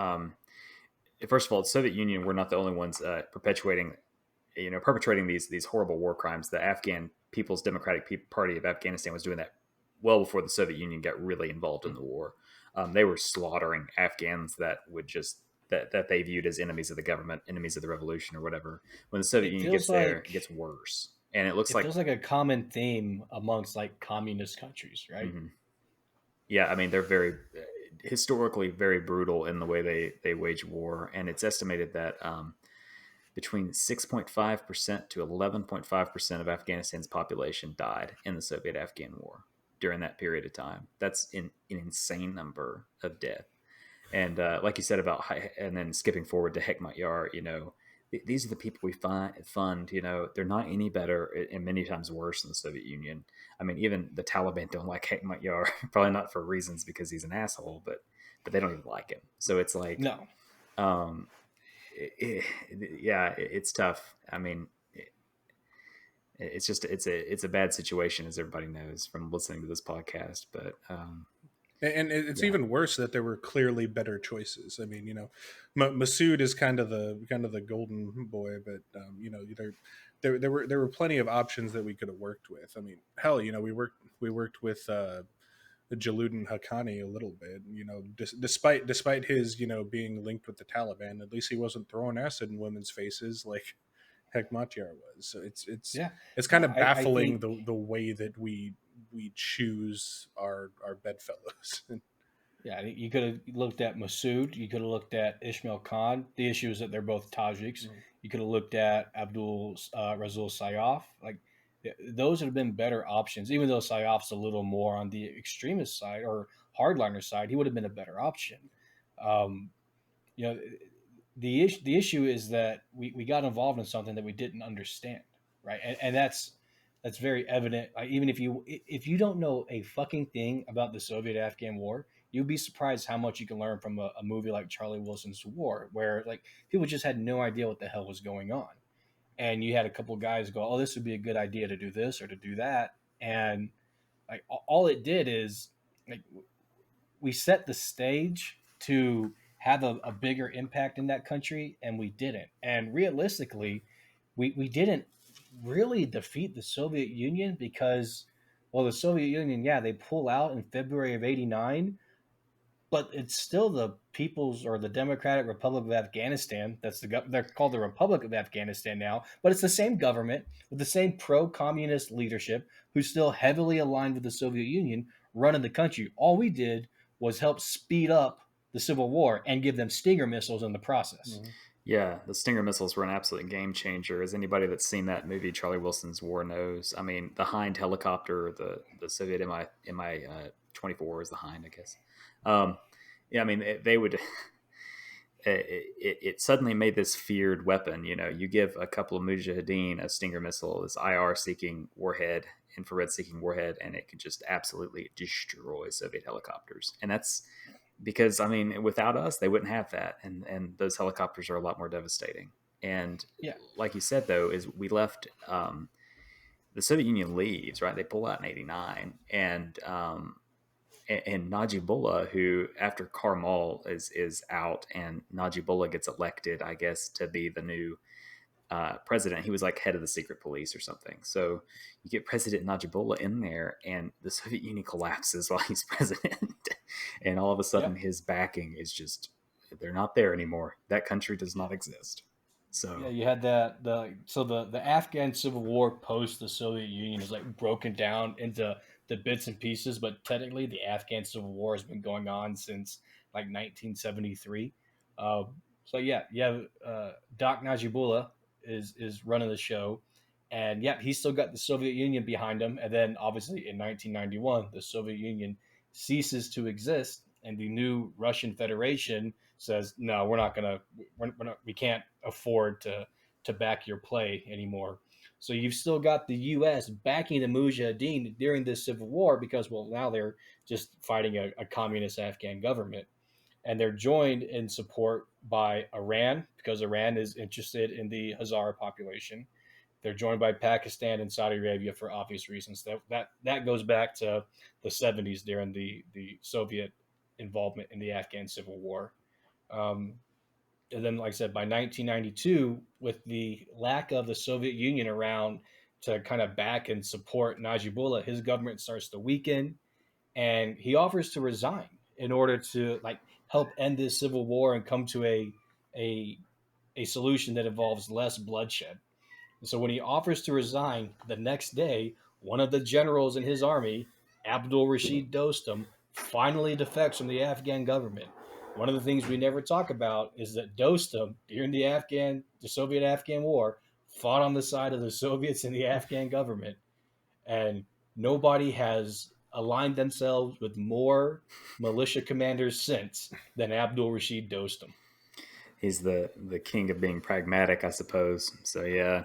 First of all, the Soviet Union were not the only ones perpetrating these horrible war crimes. The Afghan People's Democratic Party of Afghanistan was doing that well before the Soviet Union got really involved in the war. They were slaughtering Afghans that would just that they viewed as enemies of the government, enemies of the revolution, or whatever. When the Soviet It Union feels gets there, like it gets worse, and it looks it like feels like a common theme amongst like communist countries, right? mhm. Yeah, I mean they're very historically very brutal in the way they wage war, and it's estimated that between 6.5% to 11.5% of Afghanistan's population died in the Soviet-Afghan War during that period of time. That's an insane number of death. And like you said about, and then skipping forward to Hekmat Yar, these are the people we fund. They're not any better and many times worse than the Soviet Union. I mean, even the Taliban don't like Hekmat Yar, probably not for reasons because he's an asshole, but they don't even like him. So it's like, No, um, yeah, it's tough. I mean, it's a bad situation, as everybody knows from listening to this podcast. But And it's yeah, even worse that there were clearly better choices. I mean, Masood is kind of the golden boy, but there were plenty of options that we could have worked with. I mean, hell, we worked with Jaludin Haqqani a little bit. Despite his being linked with the Taliban, at least he wasn't throwing acid in women's faces like Hekmatyar was. So yeah, it's kind no, of I baffling think the way that we choose our bedfellows. yeah, you could have looked at Masood. You could have looked at Ishmael Khan. The issue is that they're both Tajiks. You could have looked at Abdul Razul Sayyaf. Like those would have been better options. Even though Sayyaf's a little more on the extremist side or hardliner side, he would have been a better option. Um, you know, the issue is that we got involved in something that we didn't understand, right? And that's very evident. Even if you don't know a fucking thing about the Soviet-Afghan War, you'd be surprised how much you can learn from a movie like Charlie Wilson's War, where like people just had no idea what the hell was going on, and you had a couple guys go, "Oh, this would be a good idea to do this or to do that," and like all it did is like we set the stage to have a bigger impact in that country, and we didn't. And realistically, we didn't really defeat the Soviet Union because, well, the Soviet Union, yeah, they pull out in February of '89, but it's still the People's or the Democratic Republic of Afghanistan. They're called the Republic of Afghanistan now, but it's the same government with the same pro-communist leadership who's still heavily aligned with the Soviet Union running the country. All we did was help speed up the Civil War and give them Stinger missiles in the process. Mm-hmm. yeah, the Stinger missiles were an absolute game changer. As anybody that's seen that movie, Charlie Wilson's War, knows. I mean, the Hind helicopter, the Soviet Mi 24 is the Hind, I guess. Yeah, I mean, they would. It suddenly made this feared weapon. You give a couple of mujahideen a Stinger missile, this IR seeking warhead, infrared seeking warhead, and it could just absolutely destroy Soviet helicopters. And that's because, I mean, without us, they wouldn't have that. And those helicopters are a lot more devastating. And Yeah, like you said, though, is we left, the Soviet Union leaves, right? They pull out in '89. And Najibullah, who after Karmal is out and Najibullah gets elected, I guess, to be the new president. He was like head of the secret police or something. So you get President Najibullah in there, and the Soviet Union collapses while he's president. And all of a yeah. sudden, his backing is just, they're not there anymore. That country does not exist. Yeah, So, you had the Afghan Civil War post the Soviet Union is like broken down into the bits and pieces, but technically the Afghan Civil War has been going on since like 1973. So yeah, you have Doc Najibullah is running the show, and yeah, he's still got the Soviet Union behind him. And then obviously in 1991, the Soviet Union ceases to exist, and the new Russian Federation says, "No, we can't afford to back your play anymore." So you've still got the U.S. backing the Mujahideen during this civil war because, well, now they're just fighting a communist Afghan government, and they're joined in support by Iran because Iran is interested in the Hazara population. They're joined by Pakistan and Saudi Arabia for obvious reasons. That goes back to the '70s during the Soviet involvement in the Afghan Civil War. Um, and then, like I said, by 1992, with the lack of the Soviet Union around to kind of back and support Najibullah, his government starts to weaken. and he offers to resign in order to like help end this civil war and come to a a solution that involves less bloodshed. And so when he offers to resign the next day, one of the generals in his army, Abdul Rashid Dostum, finally defects from the Afghan government. One of the things we never talk about is that Dostum, during the Soviet-Afghan War, fought on the side of the Soviets and the Afghan government, and nobody has aligned themselves with more militia commanders since than Abdul Rashid Dostum. He's the king of being pragmatic, I suppose. So yeah,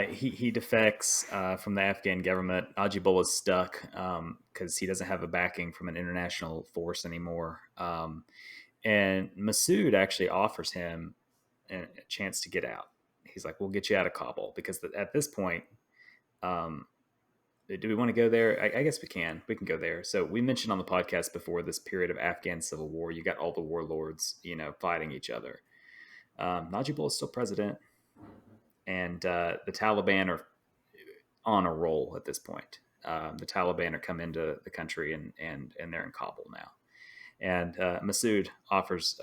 he defects from the Afghan government. Najibullah's stuck because he doesn't have a backing from an international force anymore. And Masood actually offers him a chance to get out. He's like, "We'll get you out of Kabul," because at this point, do we want to go there? I guess we can. We can go there. So we mentioned on the podcast before this period of Afghan civil war. You got all the warlords, fighting each other. Najibullah is still president, and the Taliban are on a roll at this point. The Taliban are come into the country, and they're in Kabul now. And Masood offers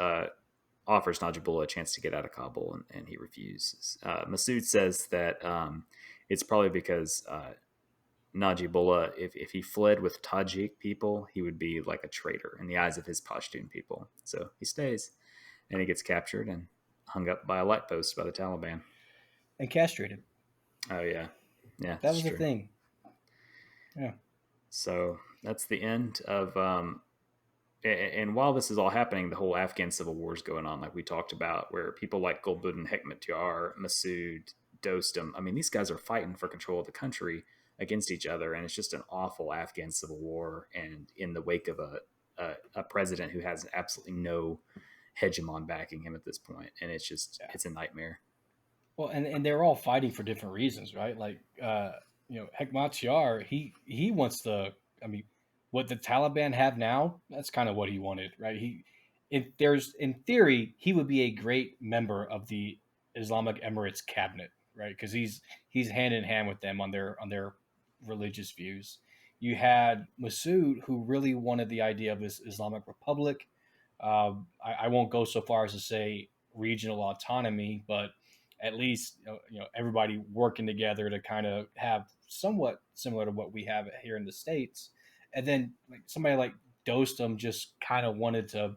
Najibullah a chance to get out of Kabul, and he refuses. Masood says that it's probably because Najibullah, if he fled with Tajik people, he would be like a traitor in the eyes of his Pashtun people. So he stays, and he gets captured and hung up by a light post by the Taliban. And castrated. Oh, yeah. Yeah, that was the thing. Yeah. So that's the end of... and while this is all happening, the whole Afghan civil war is going on, like we talked about, where people like Gulbuddin Hekmatyar, Masood, Dostum, I mean, these guys are fighting for control of the country against each other, and it's just an awful Afghan civil war, and in the wake of a president who has absolutely no hegemon backing him at this point, and it's just it's a nightmare. Well, and they're all fighting for different reasons, right? Like Hekmatyar, he wants the, I mean, what the Taliban have now, that's kind of what he wanted, right? In theory, he would be a great member of the Islamic Emirates cabinet, right? Because he's hand in hand with them on their religious views. You had Masood, who really wanted the idea of this Islamic Republic. I won't go so far as to say regional autonomy, but at least everybody working together to kind of have somewhat similar to what we have here in the States. And then like somebody like Dostum just kind of wanted to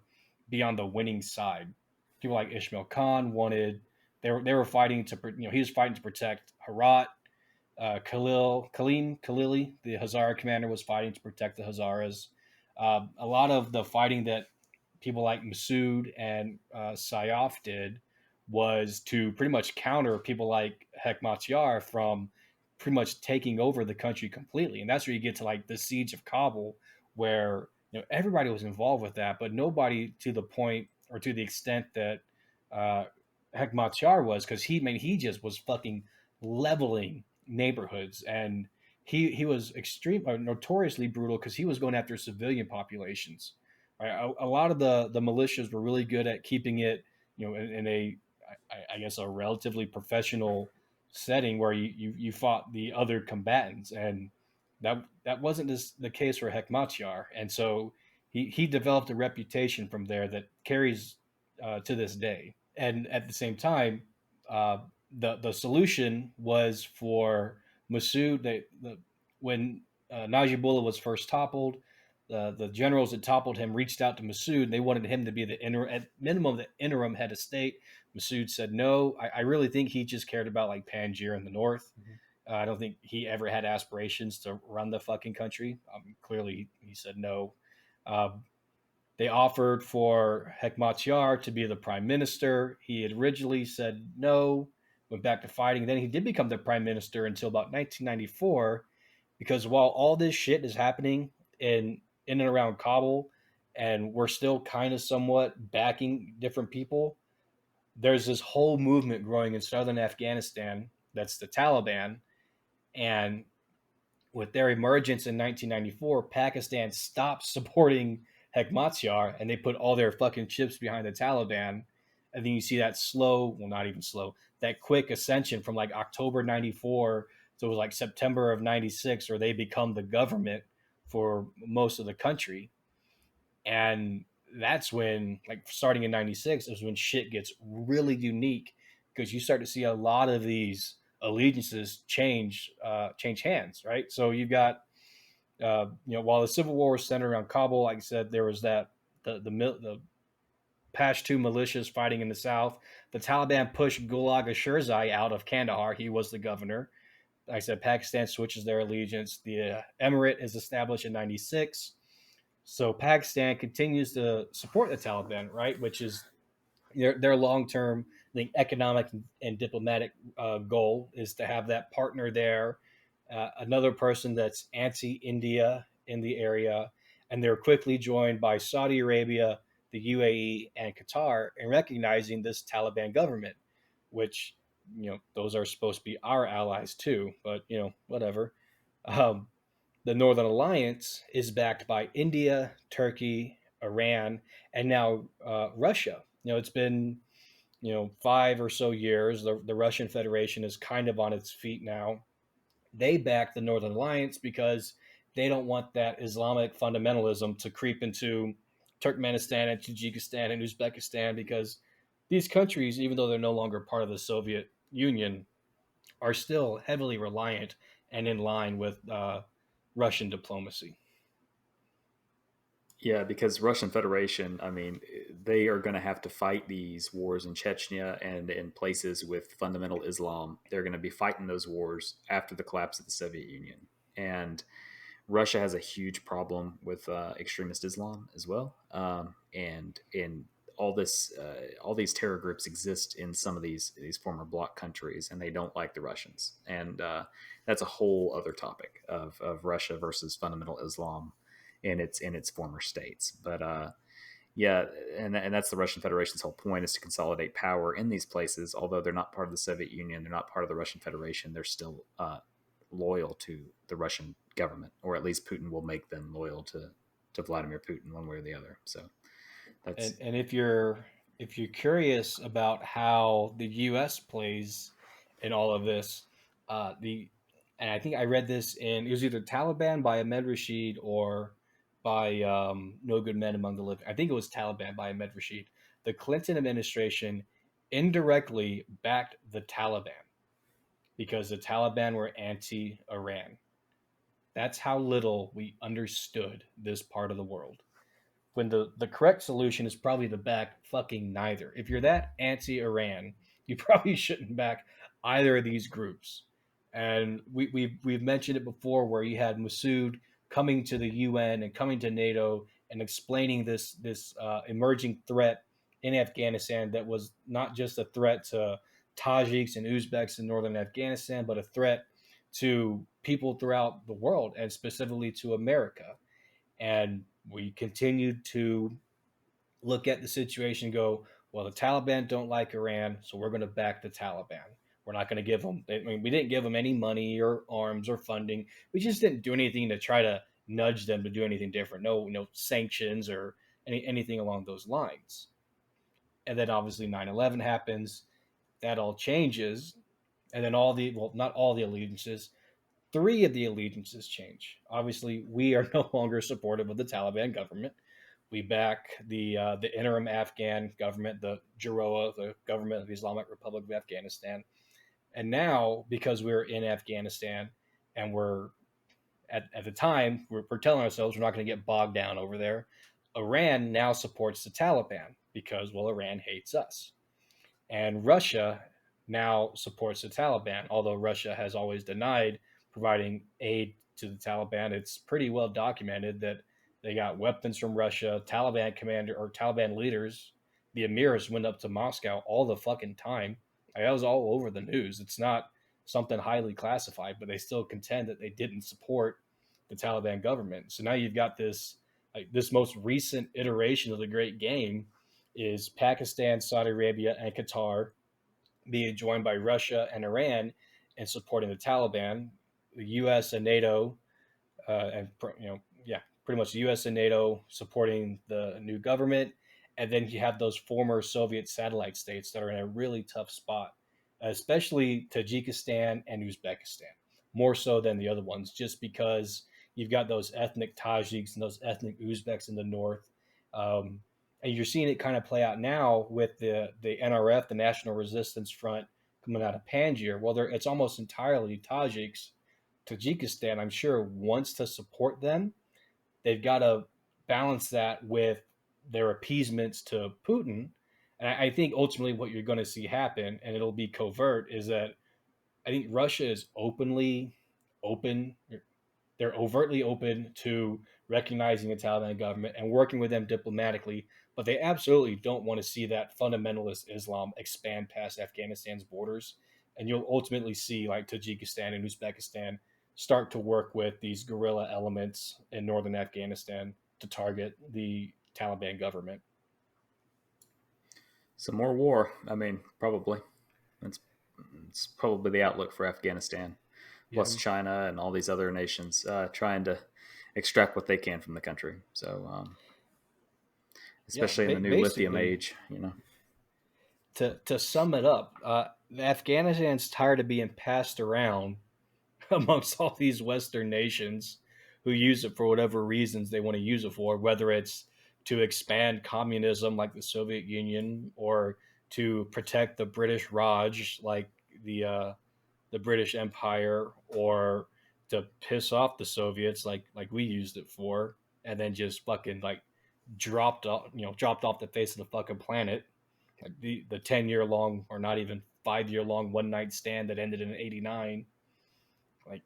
be on the winning side. People like Ismail Khan wanted, they were fighting to, he was fighting to protect Herat. Khalili, the Hazara commander, was fighting to protect the Hazaras. A lot of the fighting that people like Masood and Sayyaf did was to pretty much counter people like Hekmatyar from pretty much taking over the country completely. And that's where you get to like the siege of Kabul, where everybody was involved with that, but nobody to the point or to the extent that Hekmatyar was, because he just was fucking leveling neighborhoods, and he was notoriously brutal because he was going after civilian populations. Right? A lot of the militias were really good at keeping it, in a, I guess, a relatively professional setting where you fought the other combatants, and that wasn't the case for Hekmatyar, and so he developed a reputation from there that carries to this day. And at the same time, the solution was for Masood. When Najibullah was first toppled, the generals that toppled him reached out to Masood. They wanted him to be at minimum the interim head of state. Masood said no. I really think he just cared about like Panjshir in the north. Mm-hmm. I don't think he ever had aspirations to run the fucking country. Clearly, he said no. They offered for Hekmatyar to be the prime minister. He had originally said no, went back to fighting. Then he did become the prime minister until about 1994, because while all this shit is happening in and around Kabul, and we're still kind of somewhat backing different people, there's this whole movement growing in southern Afghanistan that's the Taliban. And with their emergence in 1994, Pakistan stopped supporting Hekmatyar, and they put all their fucking chips behind the Taliban. And then you see that not even slow, that quick ascension from like October 94 to like September of 96, where they become the government for most of the country. And that's when, like, starting in 96 is when shit gets really unique, because you start to see a lot of these allegiances change hands, right? So you've got while the civil war was centered around Kabul, like I said, there was that the Pashto militias fighting in the south. The Taliban pushed Gulag Ashirzai out of Kandahar. He was the governor. Like I said, Pakistan switches their allegiance. The emirate is established in 96. So Pakistan continues to support the Taliban, right? Which is their long-term, I think, economic and diplomatic goal is to have that partner there, another person that's anti-India in the area, and they're quickly joined by Saudi Arabia, the UAE, and Qatar in recognizing this Taliban government, which those are supposed to be our allies too, but whatever. Um, the Northern Alliance is backed by India, Turkey, Iran, and now Russia. It's been 5 or so years. The Russian Federation is kind of on its feet now. They back the Northern Alliance because they don't want that Islamic fundamentalism to creep into Turkmenistan and Tajikistan and Uzbekistan, because these countries, even though they're no longer part of the Soviet Union, are still heavily reliant and in line with Russian diplomacy. Yeah, because Russian Federation, I mean, they are going to have to fight these wars in Chechnya and in places with fundamental Islam. They're going to be fighting those wars after the collapse of the Soviet Union. And Russia has a huge problem with extremist Islam as well. And in all these terror groups exist in some of these former bloc countries, and they don't like the Russians. And that's a whole other topic of Russia versus fundamental Islam in its former states. But yeah, and that's the Russian Federation's whole point, is to consolidate power in these places. Although they're not part of the Soviet Union, they're not part of the Russian Federation, they're still loyal to the Russian government, or at least Putin will make them loyal to Vladimir Putin one way or the other. So that's And if you're curious about how the U.S. plays in all of this, and I think I read this it was either Taliban by Ahmed Rashid or by No Good Men Among the Living. I think it was Taliban by Ahmed Rashid. The Clinton administration indirectly backed the Taliban because the Taliban were anti-Iran. That's how little we understood this part of the world, when the correct solution is probably to back fucking neither. If you're that anti-Iran, you probably shouldn't back either of these groups. And we've mentioned it before, where you had Massoud coming to the UN and coming to NATO and explaining this emerging threat in Afghanistan that was not just a threat to Tajiks and Uzbeks in northern Afghanistan, but a threat to people throughout the world, and specifically to America. And we continued to look at the situation and go, well, the Taliban don't like Iran, so we're going to back the Taliban. We're not going to give them, we didn't give them any money or arms or funding. We just didn't do anything to try to nudge them to do anything different. No sanctions or anything along those lines. And then obviously 9/11 happens. That all changes. And then not all the allegiances, 3 of the allegiances change. Obviously, we are no longer supportive of the Taliban government. We back the interim Afghan government, the Jaroa, the government of the Islamic Republic of Afghanistan. And now, because we're in Afghanistan and we're at the time, we're telling ourselves we're not going to get bogged down over there, Iran now supports the Taliban because, well, Iran hates us. And Russia now supports the Taliban, although Russia has always denied providing aid to the Taliban. It's pretty well documented that they got weapons from Russia. Taliban leaders, the emirs, went up to Moscow all the fucking time. That was all over the news. It's not something highly classified, but they still contend that they didn't support the Taliban government. So now you've got this most recent iteration of the Great Game is Pakistan, Saudi Arabia, and Qatar being joined by Russia and Iran in supporting the Taliban. The U.S. and NATO, pretty much the U.S. and NATO supporting the new government, and then you have those former Soviet satellite states that are in a really tough spot, especially Tajikistan and Uzbekistan, more so than the other ones, just because you've got those ethnic Tajiks and those ethnic Uzbeks in the north. And you're seeing it kind of play out now with the NRF, the National Resistance Front, coming out of Panjshir. Well, it's almost entirely Tajiks. Tajikistan, I'm sure, wants to support them. They've got to balance that with their appeasements to Putin. And I think ultimately what you're going to see happen, and it'll be covert, is that I think Russia is open. They're overtly open to recognizing the Taliban government and working with them diplomatically, but they absolutely don't want to see that fundamentalist Islam expand past Afghanistan's borders. And you'll ultimately see like Tajikistan and Uzbekistan start to work with these guerrilla elements in northern Afghanistan to target the Taliban government. Some more war. I mean, probably. It's probably the outlook for Afghanistan. Plus China and all these other nations trying to extract what they can from the country. So, especially in the new lithium age, you know. To sum it up, Afghanistan's tired of being passed around amongst all these Western nations who use it for whatever reasons they want to use it for, whether it's to expand communism like the Soviet Union or to protect the British Raj like the British Empire, or to piss off the Soviets like we used it for, and then just fucking like dropped off the face of the fucking planet. Like the 10-year long or not even 5-year long one night stand that ended in '89. Like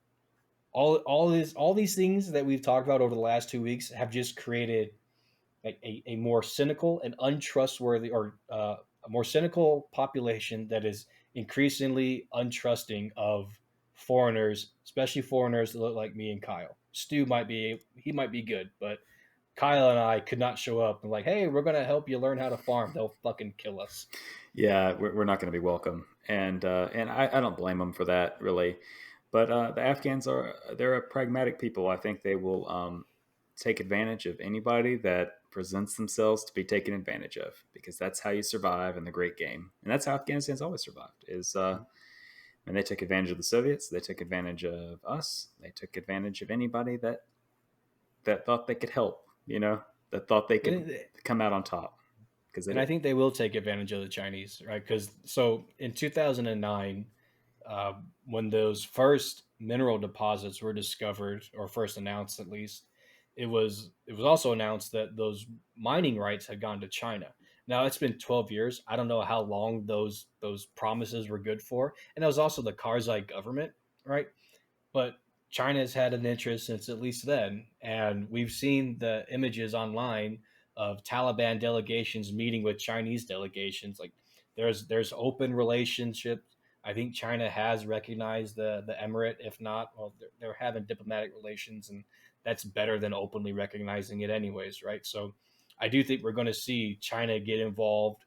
all these things that we've talked about over the last 2 weeks have just created like a more cynical and untrustworthy, or a more cynical population that is increasingly untrusting of foreigners, especially foreigners that look like me and Kyle. Stu might be good, but Kyle and I could not show up and like, hey, we're gonna help you learn how to farm. They'll fucking kill us. Yeah, we're not going to be welcome, and I don't blame them for that really. But the Afghans they're a pragmatic people. I think they will take advantage of anybody that presents themselves to be taken advantage of, because that's how you survive in the great game, and that's how Afghanistan's always survived. When they took advantage of the Soviets, they took advantage of us. They took advantage of anybody that thought they could help. You know, that thought they could come out on top. And I think they will take advantage of the Chinese, right? Because so in 2009, when those first mineral deposits were discovered, or first announced at least, it was also announced that those mining rights had gone to China. Now it's been 12 years. I don't know how long those promises were good for, and that was also the Karzai government, right? But China has had an interest since at least then, and we've seen the images online of Taliban delegations meeting with Chinese delegations. Like there's open relationships. I think China has recognized the emirate. If not, well, they're having diplomatic relations, and that's better than openly recognizing it, anyways, right? So, I do think we're going to see China get involved.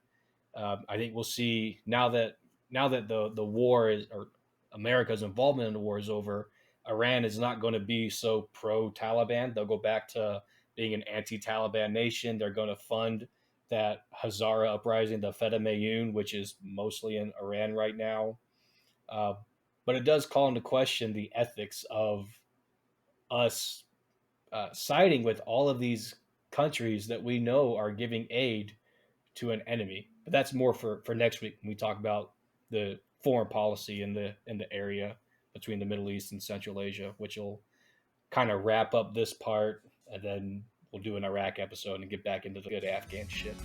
I think we'll see now that the war is, or America's involvement in the war is over. Iran is not going to be so pro Taliban. They'll go back to being an anti-Taliban nation. They're going to fund that Hazara uprising, the Feta Mayun, which is mostly in Iran right now. But it does call into question the ethics of us siding with all of these countries that we know are giving aid to an enemy. But that's more for next week when we talk about the foreign policy in the area between the Middle East and Central Asia, which will kind of wrap up this part, and then we'll do an Iraq episode and get back into the good Afghan shit.